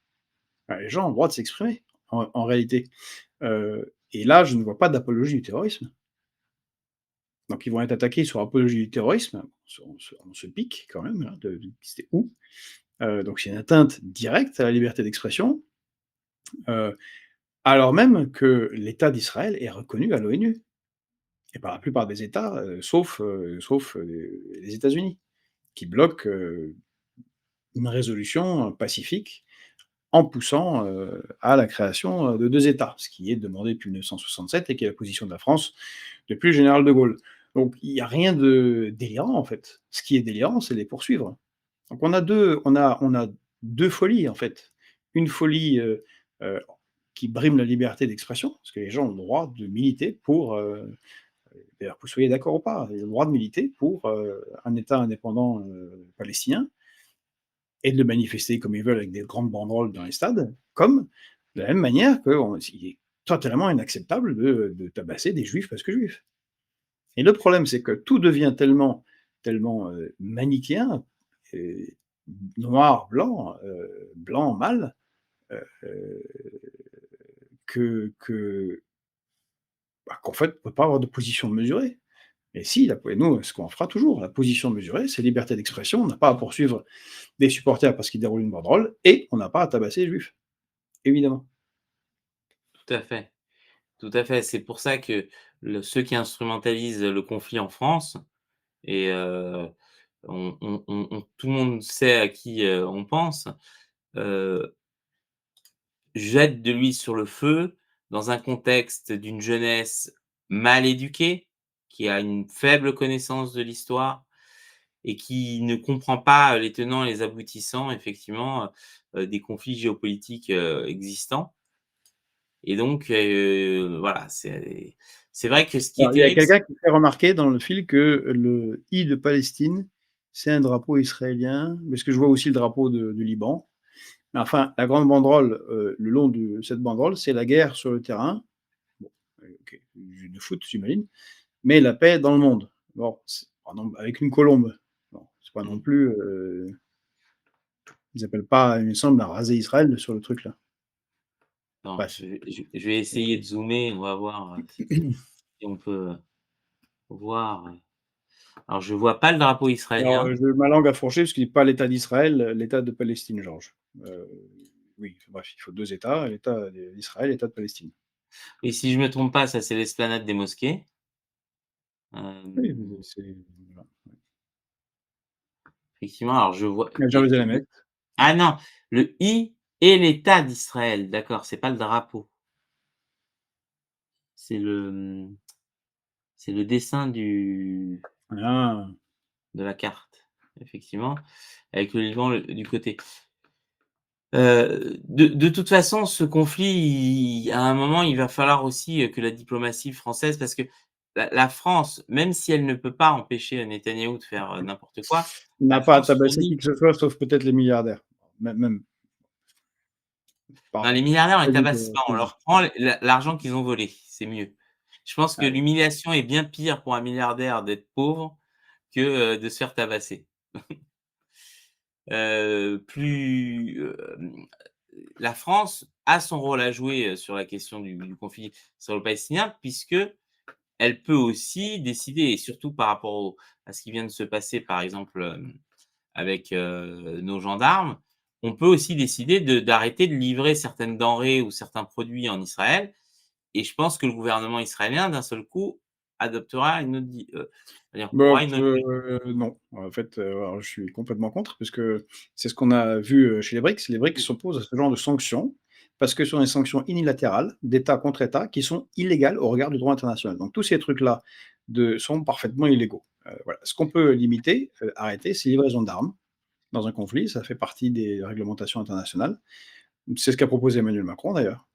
Les gens ont le droit de s'exprimer en réalité, et là, je ne vois pas d'apologie du terrorisme. Donc ils vont être attaqués sur apologie du terrorisme, on se pique quand même là de c'était où? Donc c'est une atteinte directe à la liberté d'expression, heu, alors même que l'État d'Israël est reconnu à l'ONU et par la plupart des États, sauf les États-Unis, qui bloquent, une résolution pacifique en poussant, à la création, de 2 États, ce qui est demandé depuis 1967 et qui est la position de la France depuis le général de Gaulle. Donc il y a rien de délirant en fait. Ce qui est délirant, c'est les poursuivre. Donc on a 2 folies en fait. Une folie, heu, qui brime la liberté d'expression, parce que les gens ont le droit de militer pour, d'ailleurs que vous soyez d'accord ou pas, ils ont le droit de militer pour, un État indépendant, palestinien et de manifester comme ils veulent avec des grandes banderoles dans les stades, comme de la même manière qu'il est totalement inacceptable de tabasser des juifs parce que juifs. Et le problème, c'est que tout devient tellement, manichéen, et noir, blanc, blanc, mâle, heu, qu'en fait, on peut pas avoir de position mesurée. Et si, et nous, ce qu'on fera toujours, la position mesurée, c'est liberté d'expression, on n'a pas à poursuivre des supporters parce qu'ils déroulent une banderole et on n'a pas à tabasser les juifs, évidemment. tout à fait, tout à fait. C'est pour ça que ceux qui instrumentalisent le conflit en France et tout le monde sait à qui, on pense, heu, jettent de l'huile sur le feu dans un contexte d'une jeunesse mal éduquée, qui a une faible connaissance de l'histoire et qui ne comprend pas les tenants et les aboutissants effectivement, des conflits géopolitiques, existants et donc voilà, c'est vrai que ce qui est Alors, il y a terrible, quelqu'un qui fait remarquer dans le fil que le I de Palestine, c'est un drapeau israélien, parce que je vois aussi le drapeau du Liban. Mais enfin, la grande banderole, le long de cette banderole, c'est la guerre sur le terrain. Bon, OK, jeu de foot, j'imagine, mais la paix dans le monde. Bon, c'est pas non avec une colombe. Bon, c'est pas non mmh, plus, ils appellent pas, il me semble, à raser Israël sur le truc là. non, Bref, je vais essayer de zoomer, on va voir, si on peut, voir, alors je vois pas le drapeau alors, israélien. je ma langue a fourché parce qu'il dit pas l'État d'Israël, l'État de Palestine, Georges. Oui, bref, il faut 2 États, l'État d'Israël, l'État de Palestine. Et si je me trompe pas, ça c'est l'esplanade des mosquées. Oui, Hem, c'est voilà. Effectivement, alors je vois À Jérusalem-Est. ah non, le I et l'État d'Israël, d'accord, c'est pas le drapeau. C'est le, C'est le dessin Ah. de la carte, effectivement, avec le Liban du côté. De toute façon, ce conflit, à un moment, il va falloir aussi, que la diplomatie française, parce que la France, même si elle ne peut pas empêcher Netanyahou de faire, n'importe quoi, N'a la pas à France tabasser qui fournit. que ce soit, sauf peut-être les milliardaires. Même Non, par les milliardaires, on les crédit tabasse de pas, on leur prend l'argent qu'ils ont volé, c'est mieux. Je pense que ah oui. l'humiliation est bien pire pour un milliardaire d'être pauvre que, de se faire tabasser. Plus, la France a son rôle à jouer, sur la question du conflit israélo-palestinien, puisque elle peut aussi décider, et surtout par rapport à ce qui vient de se passer, par exemple, avec, nos gendarmes, on peut aussi décider d'arrêter de livrer certaines denrées ou certains produits en Israël, et je pense que le gouvernement israélien, d'un seul coup, adoptera une autre c'est-à-dire Bah, aura une autre politique. non. En fait, alors je suis complètement contre puisque c'est ce qu'on a vu, chez les BRICS. Les BRICS s'opposent à ce genre de sanctions parce que ce sont des sanctions unilatérales d'État contre État qui sont illégales au regard du droit international. Donc tous ces trucs-là sont parfaitement illégaux. Voilà. Ce qu'on peut limiter, arrêter, c'est livraison d'armes dans un conflit. Ça fait partie des réglementations internationales. C'est ce qu'a proposé Emmanuel Macron d'ailleurs,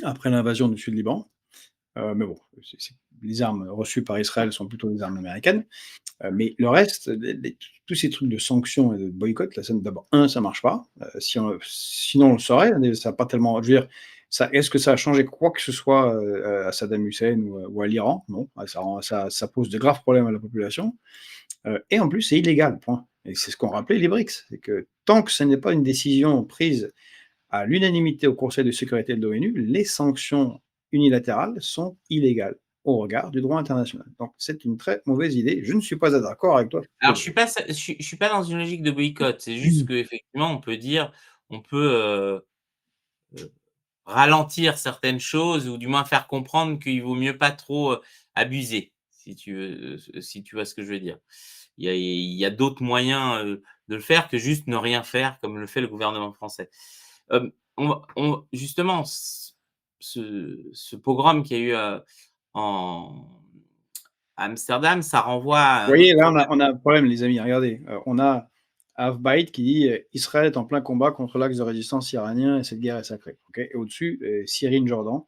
après l'invasion du Sud-Liban. Mais bon, les armes reçues par Israël sont plutôt des armes américaines. Mais le reste, tous ces trucs de sanctions et de boycott, là, d'abord, ça marche pas. Sinon, on le saurait. Ça n'a pas tellement. Je veux dire, est-ce que ça a changé quoi que ce soit à Saddam Hussein ou à l'Iran? Non. Ça pose de graves problèmes à la population. Et en plus, c'est illégal, point. Et c'est ce qu'ont rappelé les BRICS. C'est que tant que ce n'est pas une décision prise à l'unanimité au Conseil de sécurité de l'ONU, les sanctions unilatérales sont illégales au regard du droit international. Donc c'est une très mauvaise idée. Je ne suis pas d'accord avec toi. Alors je suis pas dans une logique de boycott, c'est juste qu'effectivement on peut dire, on peut, heu, ralentir certaines choses, ou du moins faire comprendre qu'il vaut mieux pas trop, abuser, si tu veux, si tu vois ce que je veux dire. Il y a d'autres moyens, de le faire, que juste ne rien faire comme le fait le gouvernement français. On justement, ce pogrom qu'il y a eu, en à Amsterdam, ça renvoie à Vous un autre voyez, là, problème. on a un problème, les amis. Regardez, on a Half-Bite qui dit Israël est en plein combat contre l'axe de résistance iranien et cette guerre est sacrée. Ok. Et au-dessus, Cyril Jordan,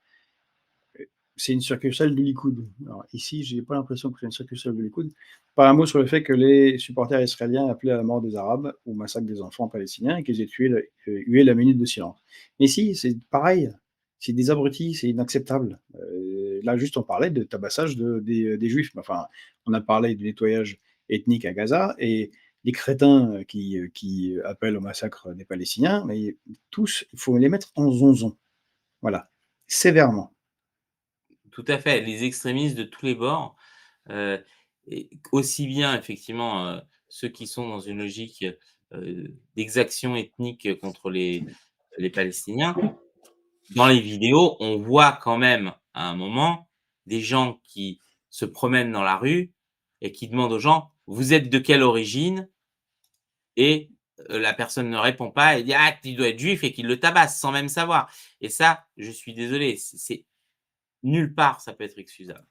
c'est une succursale du Likoud. Alors, ici, j'ai pas l'impression que c'est une succursale du Likoud. Pas un mot sur le fait que les supporters israéliens appelaient à la mort des Arabes ou massacre des enfants palestiniens et qu'ils aient hué la minute de silence. Mais ici, c'est pareil. C'est des abrutis, c'est inacceptable. Là, juste, on parlait de tabassage des juifs. Enfin, on a parlé du nettoyage ethnique à Gaza et les crétins qui appellent au massacre des Palestiniens, mais tous, il faut les mettre en zonzon. Voilà, sévèrement. Tout à fait, les extrémistes de tous les bords, heu et aussi bien effectivement, ceux qui sont dans une logique, d'exaction ethnique contre les Palestiniens. Dans les vidéos, on voit quand même, à un moment, des gens qui se promènent dans la rue et qui demandent aux gens: «Vous êtes de quelle origine?» Et la personne ne répond pas et dit: «Ah, tu dois être juif», et qu'il le tabasse sans même savoir. Et ça, je suis désolé, c'est nulle part ça peut être excusable.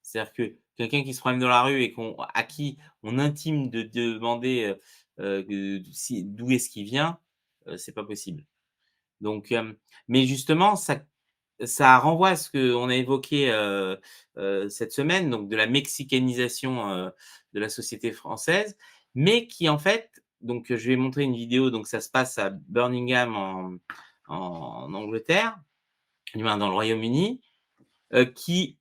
C'est-à-dire que quelqu'un qui se promène dans la rue et à qui on intime de demander, d'où est-ce qu'il vient, c'est pas possible. Donc mais justement ça renvoie à ce qu'on a évoqué, cette semaine, donc de la mexicanisation, de la société française, mais qui en fait, donc je vais montrer une vidéo, donc ça se passe à Birmingham en Angleterre, du moins dans le Royaume-Uni, qui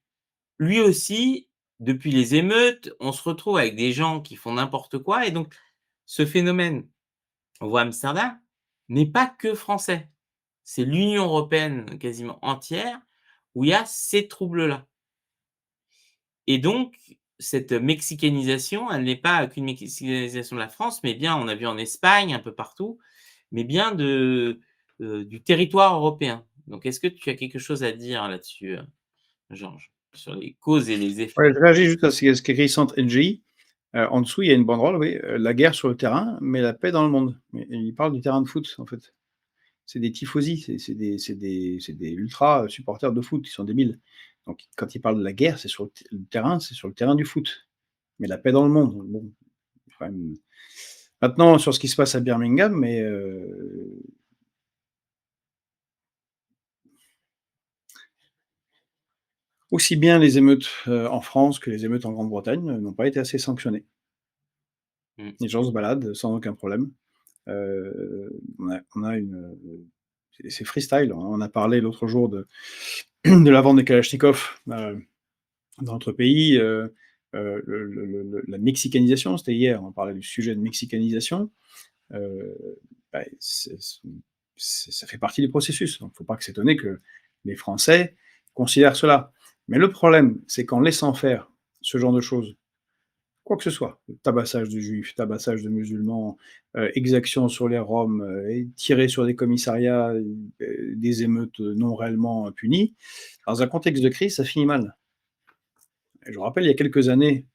lui aussi, depuis les émeutes, on se retrouve avec des gens qui font n'importe quoi, et donc ce phénomène, on voit à Amsterdam, n'est pas que français. C'est l'Union européenne quasiment entière où il y a ces troubles-là. Et donc cette mexicanisation, elle n'est pas qu'une mexicanisation de la France, mais bien, on a vu en Espagne, un peu partout, mais bien du territoire européen. Donc est-ce que tu as quelque chose à dire là-dessus, Georges, sur les causes et les effets? Ouais, je réagis juste à ce qu'écrit Centre NGI. En dessous, il y a une banderole, oui, la guerre sur le terrain, mais la paix dans le monde. Mais il parle du terrain de foot, en fait. C'est des tifosi, c'est des ultras supporters de foot, ils sont débiles. Donc quand il parle de la guerre, c'est sur le terrain, c'est sur le terrain du foot. Mais la paix dans le monde, bon, quand même. Maintenant sur ce qui se passe à Birmingham, mais aussi bien les émeutes, en France que les émeutes en Grande-Bretagne, n'ont pas été assez sanctionnées. Mmh. Les gens se baladent sans aucun problème. On a une, c'est freestyle, hein. On a parlé l'autre jour de de la vente des kalachnikovs, dans notre pays, la mexicanisation, c'était hier, on parlait du sujet de mexicanisation, heu, bah, ça fait partie du processus. Donc il ne faut pas que s'étonner que les Français considèrent cela. Mais le problème, c'est qu'en laissant faire ce genre de choses, quoi que ce soit, tabassage de juifs, tabassage de musulmans, exactions sur les Roms, et tirer sur des commissariats, des émeutes non réellement punies, dans un contexte de crise, ça finit mal. Je me rappelle il y a quelques années,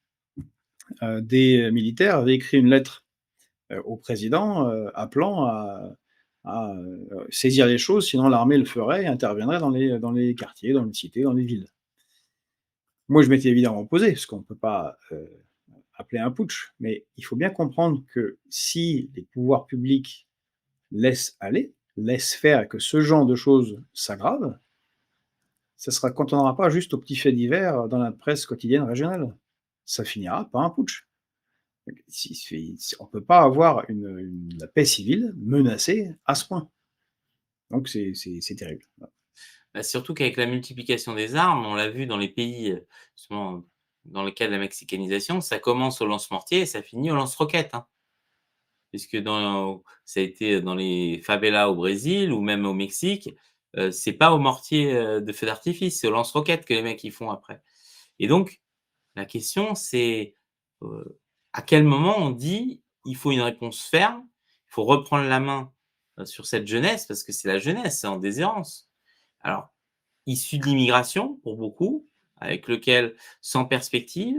des militaires avaient écrit une lettre, au président, appelant à saisir les choses, sinon l'armée le ferait et interviendrait dans les quartiers, dans les cités, dans les villes. Moi, je m'étais évidemment opposé, parce qu'on ne peut pas, appeler un putsch, mais il faut bien comprendre que si les pouvoirs publics laissent aller, laissent faire et que ce genre de choses s'aggrave, ça sera quand on n'aura pas juste aux petits faits divers dans la presse quotidienne régionale. Ça finira par un putsch. On ne peut pas avoir la paix civile menacée à ce point. Donc c'est terrible. Bah, surtout qu'avec la multiplication des armes, on l'a vu dans les pays, justement, dans le cas de la mexicanisation, ça commence au lance-mortier et ça finit au lance-roquettes, hein. Puisque ça a été dans les favelas au Brésil ou même au Mexique, c'est pas au mortier, de feu d'artifice, c'est au lance-roquettes que les mecs ils font après. Et donc la question c'est, heu, à quel moment on dit: «Il faut une réponse ferme, il faut reprendre la main, sur cette jeunesse», parce que c'est la jeunesse, c'est en déshérence. Alors, issu de l'immigration pour beaucoup, avec lequel sans perspective,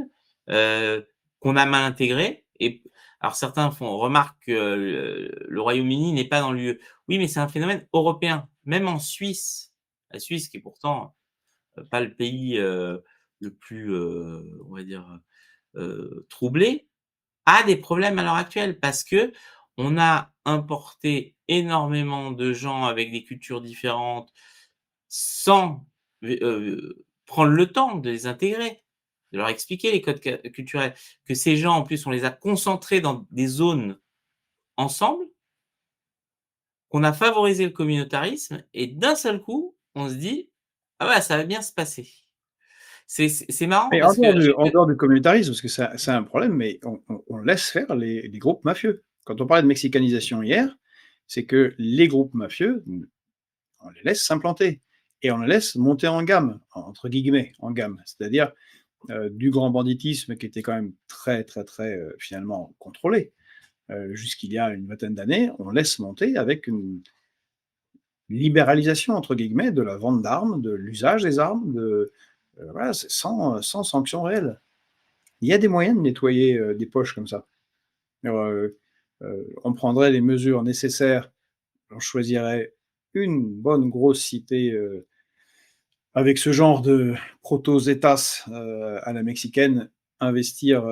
qu'on a mal intégré. Et alors certains font remarque que le Royaume-Uni n'est pas dans l'UE. Oui, mais c'est un phénomène européen. Même en Suisse, la Suisse qui est pourtant, pas le pays, le plus, on va dire, troublé, a des problèmes à l'heure actuelle parce que on a importé énormément de gens avec des cultures différentes sans prendre le temps de les intégrer, de leur expliquer les codes culturels, que ces gens, en plus, on les a concentrés dans des zones ensemble, qu'on a favorisé le communautarisme et d'un seul coup, on se dit: «Ah bah, ça va bien se passer». C'est marrant Et parce que j'ai en vu. dehors du communautarisme, parce que c'est un problème, mais on laisse faire les groupes mafieux. Quand on parlait de mexicanisation hier, c'est que les groupes mafieux, on les laisse s'implanter et on les laisse monter en gamme, entre guillemets, en gamme. C'est-à-dire, du grand banditisme qui était quand même très, très, très, finalement contrôlé, jusqu'il y a une vingtaine d'années, on laisse monter avec une libéralisation, entre guillemets, de la vente d'armes, de l'usage des armes, voilà, c'est sans sanction réelle. Il y a des moyens de nettoyer, des poches comme ça. On prendrait les mesures nécessaires, on choisirait une bonne grosse cité, avec ce genre de proto-Zetas, à la mexicaine, investir,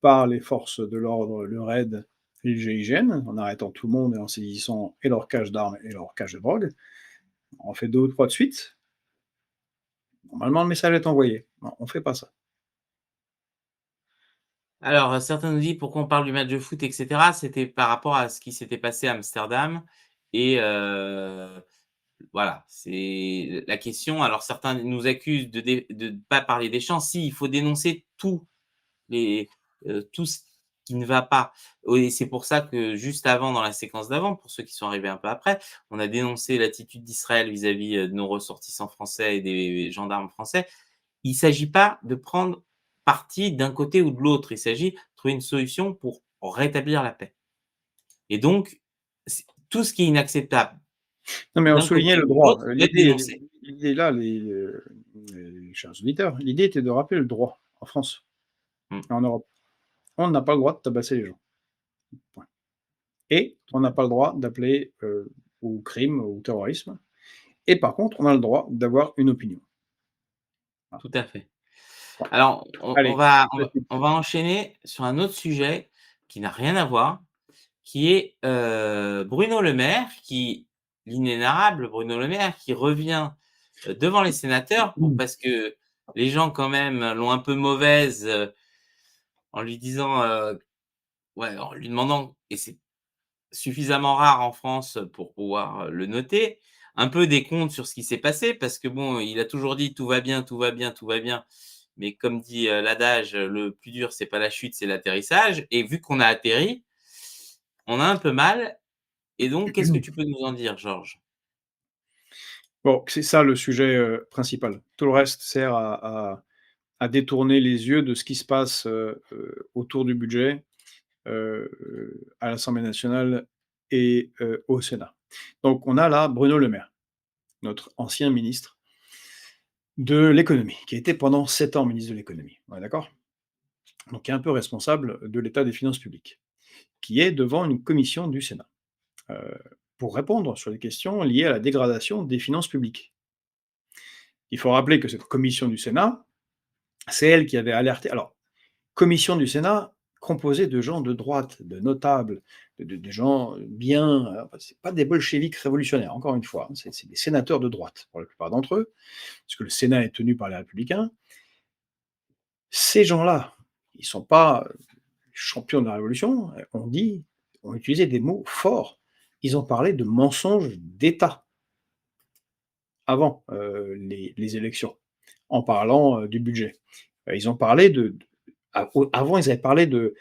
par les forces de l'ordre, le RAID et le GIGN, en arrêtant tout le monde et en saisissant et leurs caches d'armes et leurs caches de drogue. On en fait 2 ou 3 de suite, normalement le message est envoyé. Non, on fait pas ça. Alors, certains nous disent: «Pourquoi on parle du match de foot?» et cetera. C'était par rapport à ce qui s'était passé à Amsterdam et voilà, c'est la question. Alors certains nous accusent de ne pas parler des champs. Si, il faut dénoncer les tout ce qui ne va pas. Oui, c'est pour ça que juste avant, dans la séquence d'avant, pour ceux qui sont arrivés un peu après, on a dénoncé l'attitude d'Israël vis-à-vis, de nos ressortissants français et des gendarmes français. Il ne s'agit pas de prendre parti d'un côté ou de l'autre, il s'agit de trouver une solution pour rétablir la paix. Et donc, tout ce qui est inacceptable Non, mais on d'un soulignait côté le ou de droit. l'autre doit être dénoncé. L'idée là, les chers auditeurs, l'idée était de rappeler le droit en France Mmh. et en Europe. On n'a pas le droit de tabasser les gens, point, et on n'a pas le droit d'appeler, au crime, au terrorisme, et par contre, on a le droit d'avoir une opinion. tout à fait. Bon, Alors, on allez, va on la va suite. on va enchaîner sur un autre sujet qui n'a rien à voir, qui est, Bruno Le Maire qui l'inénarrable Bruno Le Maire qui revient, devant les sénateurs parce que les gens quand même l'ont un peu mauvaise, en lui disant, ouais, en lui demandant et c'est suffisamment rare en France pour pouvoir, le noter, un peu des comptes sur ce qui s'est passé parce que bon, il a toujours dit: «Tout va bien, tout va bien, tout va bien». Mais comme dit, l'adage, le plus dur, c'est pas la chute, c'est l'atterrissage et vu qu'on a atterri, on a un peu mal et donc qu'est-ce que tu peux nous en dire, Georges? Bon, c'est ça le sujet, principal. Tout le reste sert à détourner les yeux de ce qui se passe, autour du budget, à l'Assemblée nationale et au Sénat. Donc on a là Bruno Le Maire, notre ancien ministre de l'économie, qui a été pendant 7 ans ministre de l'économie. On est d'accord? Donc qui est un peu responsable de l'état des finances publiques, qui est devant une commission du Sénat, heu, pour répondre sur les questions liées à la dégradation des finances publiques. Il faut rappeler que cette commission du Sénat, c'est elle qui avait alerté. Alors, commission du Sénat composée de gens de droite, de notables, de gens bien, enfin, c'est pas des bolcheviks révolutionnaires, encore une fois, hein, c'est des sénateurs de droite, pour la plupart d'entre eux, puisque le Sénat est tenu par les républicains. Ces gens-là, ils sont pas, champions de la révolution, ont utilisé des mots forts. Ils ont parlé de mensonges d'État avant, les élections, en parlant, du budget. Ils ont parlé avant, ils avaient parlé de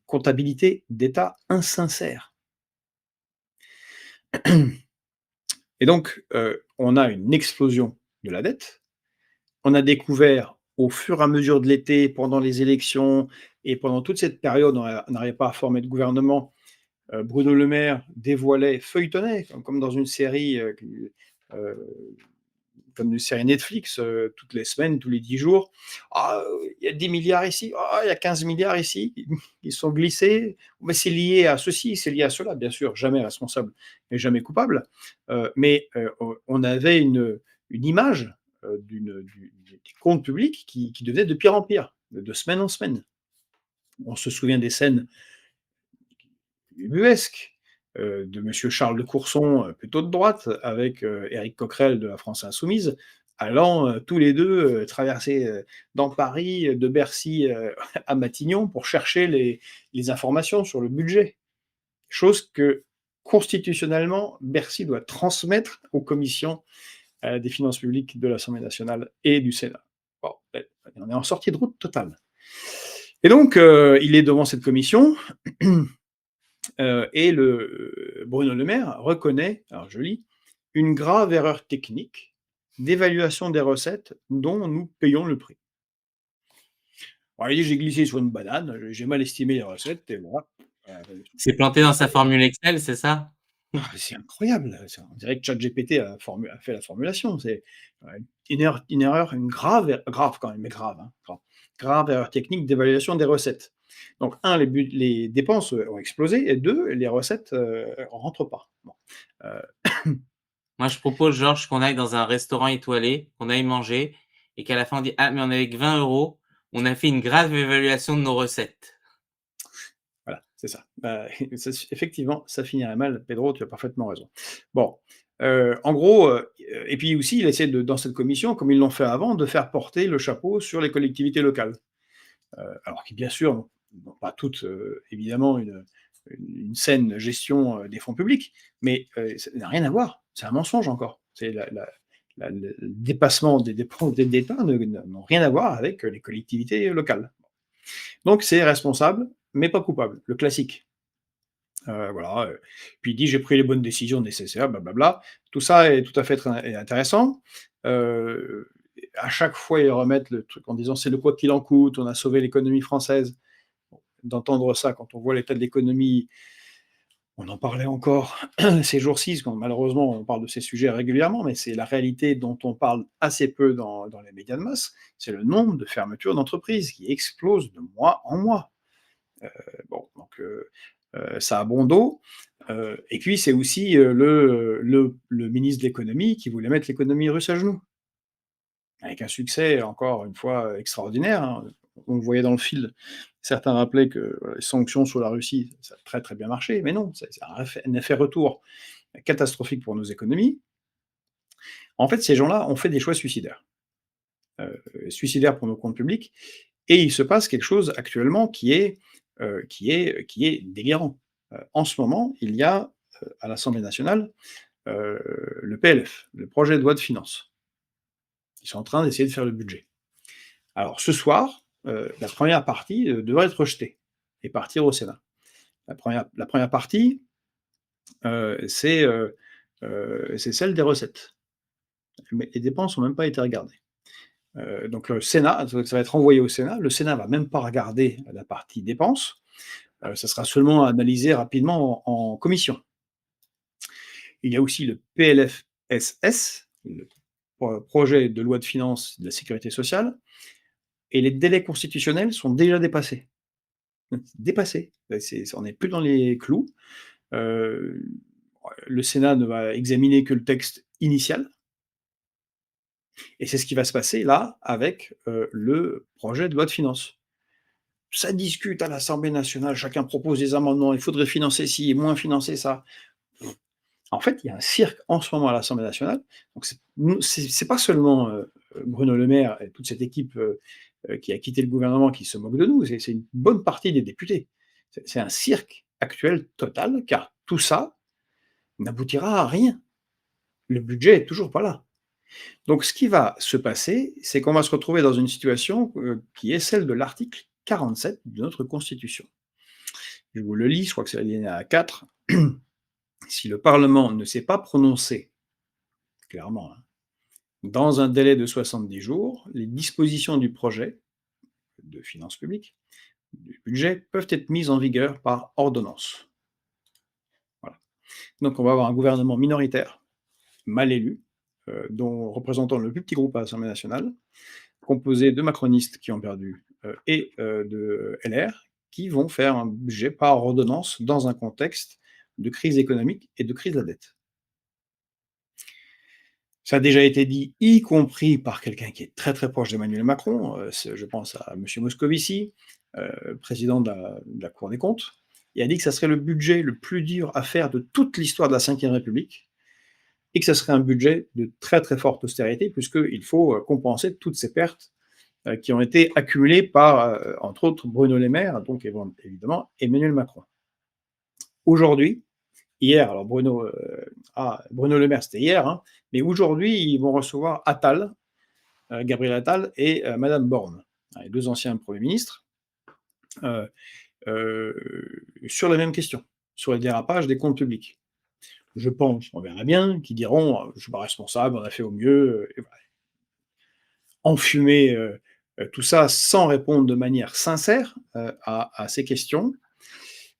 comptabilité d'État insincère. Et donc, on a une explosion de la dette. On a découvert au fur et à mesure de l'été, pendant les élections et pendant toute cette période, on n'arrivait pas à former de gouvernement. Bruno Le Maire dévoilait, feuilletonnait, comme dans une série, comme une série Netflix, toutes les semaines, tous les 10 jours. «Ah, il y a 10 milliards ici. Ah, il y a 15 milliards ici. Ils sont glissés. Mais c'est lié à ceci, c'est lié à cela». Bien sûr, jamais responsable et jamais coupable. Mais on avait une image, des comptes publics qui devenait de pire en pire, de semaine en semaine. On se souvient des scènes ubuesque, de monsieur Charles de Courson, plutôt de droite, avec, Éric Coquerel de la France insoumise, allant, tous les 2 traverser, dans Paris, de Bercy, à Matignon pour chercher les informations sur le budget. Chose que, constitutionnellement, Bercy doit transmettre aux commissions, des finances publiques de l'Assemblée nationale et du Sénat. Bon, on est en sortie de route totale. Et donc, il est devant cette commission. Et Bruno Le Maire reconnaît, alors je lis: «Une grave erreur technique d'évaluation des recettes dont nous payons le prix». Alors il dit: «J'ai glissé sur une banane, j'ai mal estimé les recettes et voilà». Il s'est planté dans sa formule Excel, c'est ça? C'est incroyable, on dirait que ChatGPT a fait la formulation. C'est, une erreur, une grave quand même, mais grave, hein, grave erreur technique d'évaluation des recettes. Donc les dépenses, ont explosé et 2, les recettes, rentrent pas. Bon, heu Moi, je propose, Georges, qu'on aille dans un restaurant étoilé, qu'on aille manger et qu'à la fin on dit: «Ah mais on avait que 20 €, on a fait une grave évaluation de nos recettes». Voilà, c'est ça. Ça effectivement, ça finirait mal, Pedro, tu as parfaitement raison. Bon, en gros, et puis aussi, il essaie dans cette commission, comme ils l'ont fait avant, de faire porter le chapeau sur les collectivités locales. Alors qui bien sûr n'ont pas toutes, évidemment une saine gestion, des fonds publics, mais ça n'a rien à voir. C'est un mensonge encore. C'est le dépassement des dépenses d'État n'ont rien à voir avec, les collectivités locales. Donc c'est responsable, mais pas coupable, le classique. Voilà, puis il dit: «J'ai pris les bonnes décisions nécessaires, blablabla». Tout ça est tout à fait très intéressant. Heu, à chaque fois, ils remettent le truc en disant: «C'est le quoi qu'il en coûte, on a sauvé l'économie française». Bon, d'entendre ça quand on voit l'état de l'économie, on en parlait encore ces jours-ci, quand malheureusement on parle de ces sujets régulièrement, mais c'est la réalité dont on parle assez peu dans les médias de masse, c'est le nombre de fermetures d'entreprises qui explose de mois en mois. Bon, donc ça a bon dos. Et puis c'est aussi, le ministre de l'économie qui voulait mettre l'économie russe à genoux. avec un succès encore une fois extraordinaire, hein. On le voyait dans le fil, certains rappelaient que les sanctions sur la Russie, ça a très, très bien marché, mais non, c'est un effet retour catastrophique pour nos économies. En fait, ces gens-là ont fait des choix suicidaires. Suicidaires pour nos comptes publics, et il se passe quelque chose actuellement qui est délirant. En ce moment, il y a, à l'Assemblée nationale, heu, le PLF, le projet de loi de finances. Ils sont en train d'essayer de faire le budget. Alors ce soir, la première partie, devrait être rejetée et partir au Sénat. La première partie, c'est celle des recettes, mais les dépenses ont même pas été regardées. Donc le Sénat, ça va être envoyé au Sénat. Le Sénat va même pas regarder la partie dépenses, ça sera seulement analysé rapidement en commission. Il y a aussi le PLFSS, le projet de loi de finances de la sécurité sociale, et les délais constitutionnels sont déjà dépassés. Dépassés. On n'est plus dans les clous. Heu, le Sénat ne va examiner que le texte initial, et c'est ce qui va se passer là avec, le projet de loi de finances. Ça discute à l'Assemblée nationale, chacun propose des amendements, il faudrait financer ci et moins financer ça. En fait, il y a un cirque en ce moment à l'Assemblée nationale, donc c'est pas seulement, Bruno Le Maire et toute cette équipe, qui a quitté le gouvernement qui se moque de nous, c'est une bonne partie des députés. C'est un cirque actuel total, car tout ça n'aboutira à rien. Le budget est toujours pas là. Donc ce qui va se passer, c'est qu'on va se retrouver dans une situation, qui est celle de l'article 47 de notre constitution. Je vous le lis, je crois que c'est l'alinéa 4. Si le parlement ne s'est pas prononcé, clairement, hein, dans un délai de 70 jours, les dispositions du projet de finances publiques, du budget, peuvent être mises en vigueur par ordonnance. Voilà. Donc on va avoir un gouvernement minoritaire, mal élu, dont représentant le plus petit groupe à l'Assemblée nationale, composé de macronistes qui ont perdu, et de LR, qui vont faire un budget par ordonnance dans un contexte de crise économique et de crise de la dette. Ça a déjà été dit, y compris par quelqu'un qui est très, très proche d'Emmanuel Macron, je pense à monsieur Moscovici, président de la Cour des comptes. Il a dit que ça serait le budget le plus dur à faire de toute l'histoire de la Ve République, et que ça serait un budget de très, très forte austérité, puisqu'il faut, compenser toutes ces pertes, qui ont été accumulées par, entre autres, Bruno Le Maire, donc évidemment Emmanuel Macron. Aujourd'hui, hier, alors Bruno Le Maire, c'était hier, hein, mais aujourd'hui, ils vont recevoir Attal, Gabriel Attal et madame Borne, hein, les 2 anciens premiers ministres, heu sur la même question, sur les dérapages des comptes publics. Je pense, on verra bien, qu'ils diront: «Je suis pas responsable, on a fait au mieux», et voilà. Enfumer, tout ça sans répondre de manière sincère, à ces questions.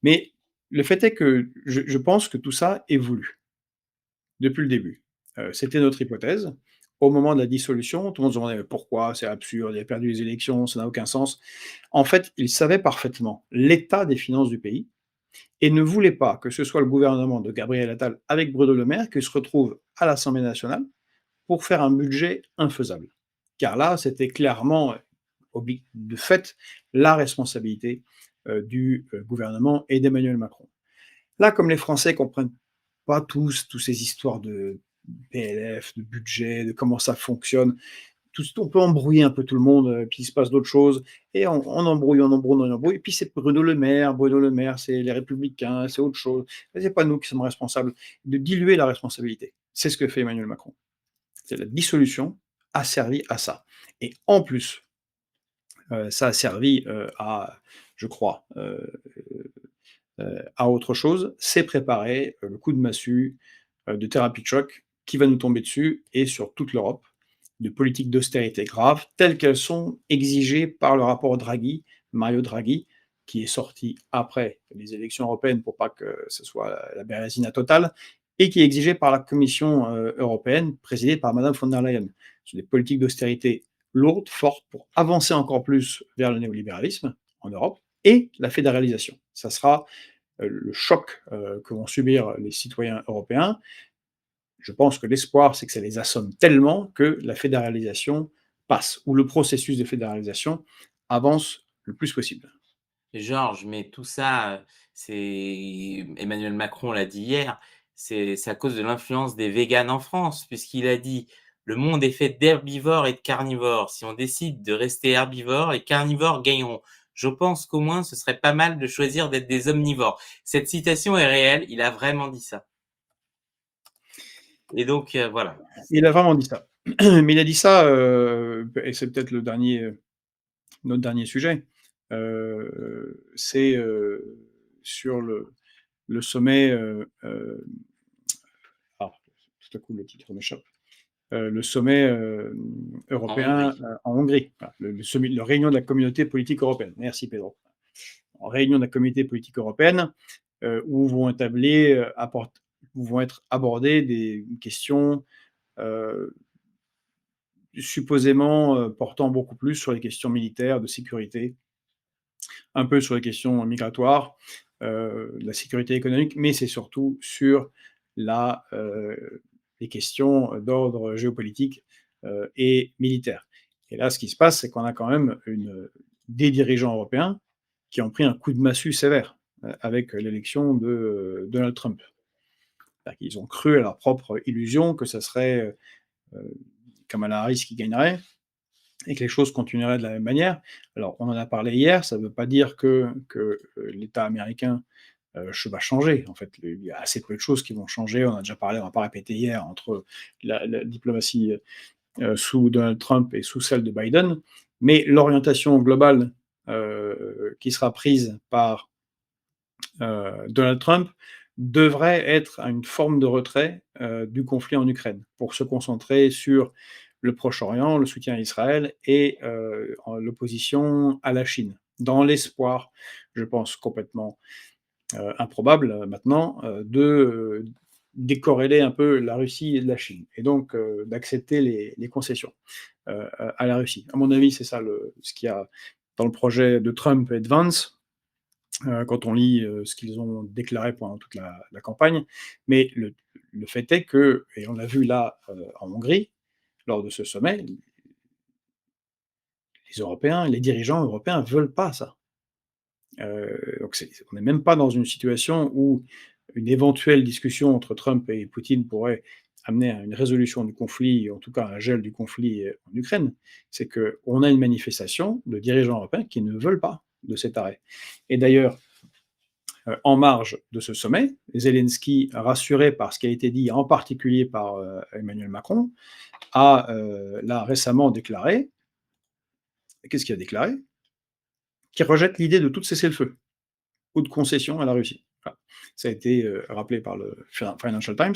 Mais le fait est que je pense que tout ça est voulu, depuis le début. C'était notre hypothèse. Au moment de la dissolution, tout le monde se demandait: «Mais pourquoi? C'est absurde, il a perdu les élections, ça n'a aucun sens». En fait, ils savaient parfaitement l'état des finances du pays et ne voulaient pas que ce soit le gouvernement de Gabriel Attal avec Bruno Le Maire qui se retrouve à l'Assemblée nationale pour faire un budget infaisable. Car là, c'était clairement, de fait, la responsabilité, du, gouvernement et d'Emmanuel Macron. Là, comme les Français comprennent pas tous ces histoires de PLF, de budget, de comment ça fonctionne, on peut embrouiller un peu tout le monde, puis il se passe d'autres choses, et on embrouille, on embrouille, on embrouille, et puis c'est Bruno Le Maire, c'est les Républicains, c'est autre chose. C'est pas nous qui sommes responsables. De diluer la responsabilité. C'est ce que fait Emmanuel Macron. C'est la dissolution a servi à ça, et en plus, ça a servi, je crois, à autre chose, c'est préparer, le coup de massue, de thérapie de choc qui va nous tomber dessus et sur toute l'Europe, de politiques d'austérité graves, telles qu'elles sont exigées par le rapport Draghi, Mario Draghi, qui est sorti après les élections européennes pour pas que ce soit la bérésina totale, et qui est exigé par la Commission, européenne, présidée par madame von der Leyen. Ce sont des politiques d'austérité lourdes, fortes, pour avancer encore plus vers le néolibéralisme en Europe et la fédéralisation. Ça sera, le choc, que vont subir les citoyens européens. Je pense que l'espoir, c'est que ça les assomme tellement que la fédéralisation passe, où le processus de fédéralisation avance le plus possible. Georges, mais tout ça, c'est Emmanuel Macron l'a dit hier, c'est à cause de l'influence des véganes en France, puisqu'il a dit: «Le monde est fait d'herbivores et de carnivores. Si on décide de rester herbivores, les carnivores gagneront. Je pense qu'au moins ce serait pas mal de choisir d'être des omnivores». Cette citation est réelle, il a vraiment dit ça et donc voilà. Il a vraiment dit ça. Mais il a dit ça, et c'est peut-être notre dernier sujet, c'est, sur le sommet, alors tout à coup le titre m'échappe, le sommet, En européen, Hongrie. en Hongrie. Voilà, le sommet la réunion de la communauté politique européenne. Merci Pedro. En réunion de la communauté politique européenne, où vont être abordées des questions, heu, supposément, portant beaucoup plus sur les questions militaires, de sécurité, un peu sur les questions migratoires, la sécurité économique, mais c'est surtout sur la, les questions d'ordre géopolitique, et militaire. Et là, ce qui se passe, c'est qu'on a quand même des dirigeants européens qui ont pris un coup de massue sévère, avec l'élection de, Donald Trump. C'est-à-dire qu'ils ont cru à leur propre illusion que ça serait, Kamala Harris qui gagnerait et que les choses continueraient de la même manière. Alors, on en a parlé hier, ça ne veut pas dire que l'État américain va changer. En fait, il y a assez peu de choses qui vont changer. On a déjà parlé, on n'a pas répété hier, entre la diplomatie sous Donald Trump et sous celle de Biden. Mais l'orientation globale qui sera prise par Donald Trump devrait être à une forme de retrait du conflit en Ukraine pour se concentrer sur le Proche-Orient, le soutien à Israël et l'opposition à la Chine, dans l'espoir, je pense complètement improbable maintenant, de décorréler un peu la Russie et de la Chine, et donc d'accepter les concessions à la Russie. À mon avis, c'est ça ce qu'il y a dans le projet de Trump et de Vance, quand on lit ce qu'ils ont déclaré pendant toute la campagne. Mais le fait est que, et on l'a vu là en Hongrie, lors de ce sommet, les Européens, les dirigeants européens veulent pas ça. Donc on n'est même pas dans une situation où une éventuelle discussion entre Trump et Poutine pourrait amener à une résolution du conflit, en tout cas à un gel du conflit en Ukraine. C'est qu'on a une manifestation de dirigeants européens qui ne veulent pas de cet arrêt. Et d'ailleurs, en marge de ce sommet, Zelensky, rassuré par ce qui a été dit, en particulier par Emmanuel Macron, a là récemment déclaré, qu'est-ce qu'il a déclaré? Qu'il rejette l'idée de tout cessez-le-feu ou de concession à la Russie. Voilà. Ça a été rappelé par le Financial Times,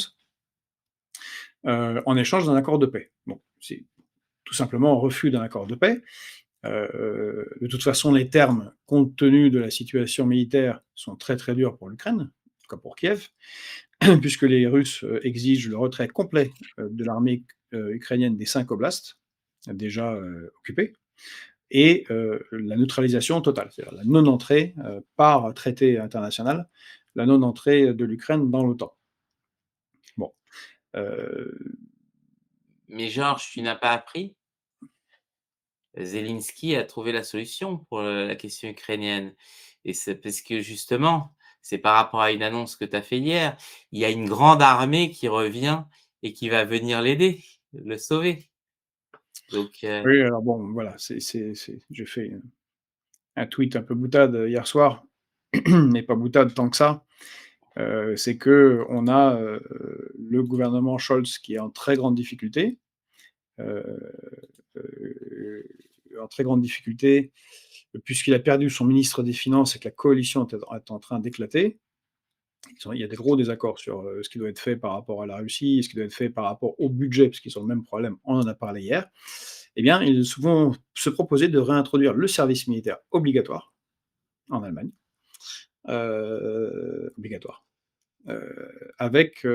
en échange d'un accord de paix. Bon, c'est tout simplement un refus d'un accord de paix. De toute façon, les termes, compte tenu de la situation militaire, sont très très durs pour l'Ukraine, en tout cas pour Kiev, puisque les Russes exigent le retrait complet de l'armée ukrainienne des 5 oblasts déjà occupés, et la neutralisation totale, c'est-à-dire la non-entrée par traité international, la non-entrée de l'Ukraine dans l'OTAN. Bon. Mais Georges, tu n'as pas appris? Zelensky a trouvé la solution pour, la question ukrainienne et c'est parce que justement, c'est par rapport à une annonce que tu as fait hier. Il y a une grande armée qui revient et qui va venir l'aider, le sauver. Donc Oui, alors bon, voilà, j'ai fait un tweet un peu boutade hier soir, mais pas boutade tant que ça. C'est qu'on a le gouvernement Scholz qui est en très grande difficulté, euh, en très grande difficulté, puisqu'il a perdu son ministre des Finances et que la coalition est en train d'éclater. Il y a des gros désaccords sur ce qui doit être fait par rapport à la Russie, ce qui doit être fait par rapport au budget, parce qu'ils ont le même problème, on en a parlé hier. Eh bien, ils vont se proposer de réintroduire le service militaire obligatoire en Allemagne, obligatoire, avec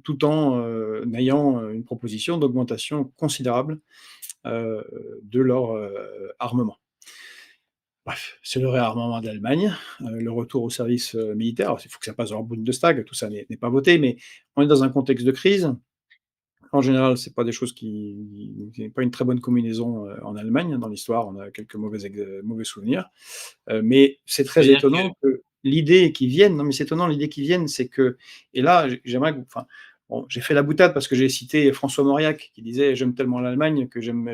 tout en ayant une proposition d'augmentation considérable de leur armement. Bref, c'est le réarmement de l'Allemagne, le retour au service militaire. Alors, il faut que ça passe dans le Bundestag, tout ça n'est pas voté, mais on est dans un contexte de crise En général, c'est pas des choses qui c'est pas une très bonne combinaison, en Allemagne, dans l'histoire, on a quelques mauvais souvenirs. Mais c'est Ça veut très dire que étonnant que l'idée qui vienne non, mais c'est étonnant l'idée qui vienne, c'est que et là, j'aimerais que enfin, bon, j'ai fait la boutade parce que j'ai cité François Mauriac qui disait: «J'aime tellement l'Allemagne que j'aime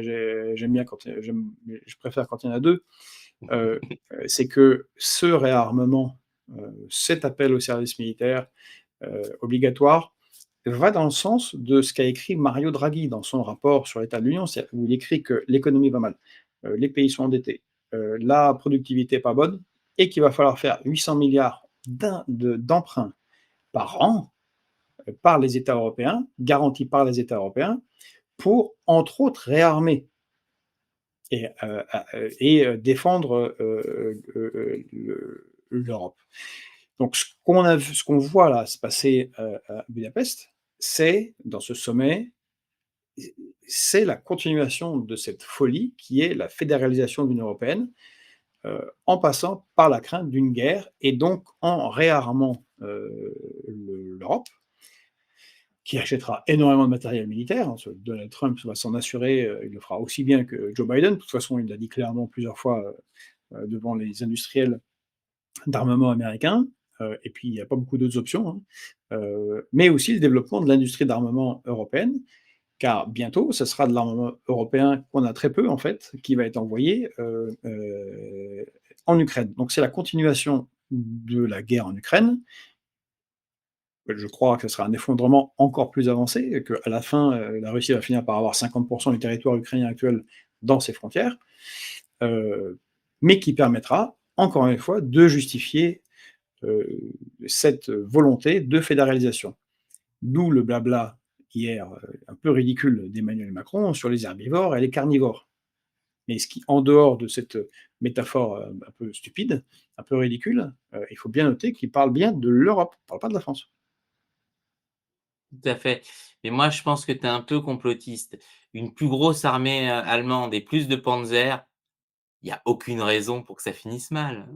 bien quand je préfère quand il y en a 2». C'est que ce réarmement, cet appel au service militaire, obligatoire, va dans le sens de ce qu'a écrit Mario Draghi dans son rapport sur l'état de l'Union, c'est où il écrit que l'économie va mal, les pays sont endettés, la productivité est pas bonne et qu'il va falloir faire 800 milliards d'emprunts par an, par les États européens, garantis par les États européens, pour, entre autres, réarmer défendre, l'Europe. Donc ce qu'on voit là se passer, à Budapest, c'est dans ce sommet, c'est la continuation de cette folie qui est la fédéralisation de l'Union européenne, en passant par la crainte d'une guerre et donc en réarmant, l'Europe, qui achètera énormément de matériel militaire, hein, Donald Trump va s'en assurer, il le fera aussi bien que Joe Biden. De toute façon, il l'a dit clairement plusieurs fois, devant les industriels d'armement américains, et puis il n'y a pas beaucoup d'autres options, hein. Mais aussi le développement de l'industrie d'armement européenne, car bientôt, ce sera de l'armement européen qu'on a très peu en fait, qui va être envoyé, en Ukraine. Donc c'est la continuation de la guerre en Ukraine. Je crois que ce sera un effondrement encore plus avancé et qu'à la fin, la Russie va finir par avoir 50 du territoire ukrainien actuel dans ses frontières, mais qui permettra, encore une fois, de justifier, cette volonté de fédéralisation. D'où le blabla hier, un peu ridicule d'Emmanuel Macron sur les herbivores et les carnivores. Mais ce qui, en dehors de cette métaphore, un peu stupide, un peu ridicule, il faut bien noter qu'il parle bien de l'Europe, il ne parle pas de la France. tout à fait. Mais moi, je pense que tu es un peu complotiste. Une plus grosse armée, allemande et plus de Panzer, il y a aucune raison pour que ça finisse mal.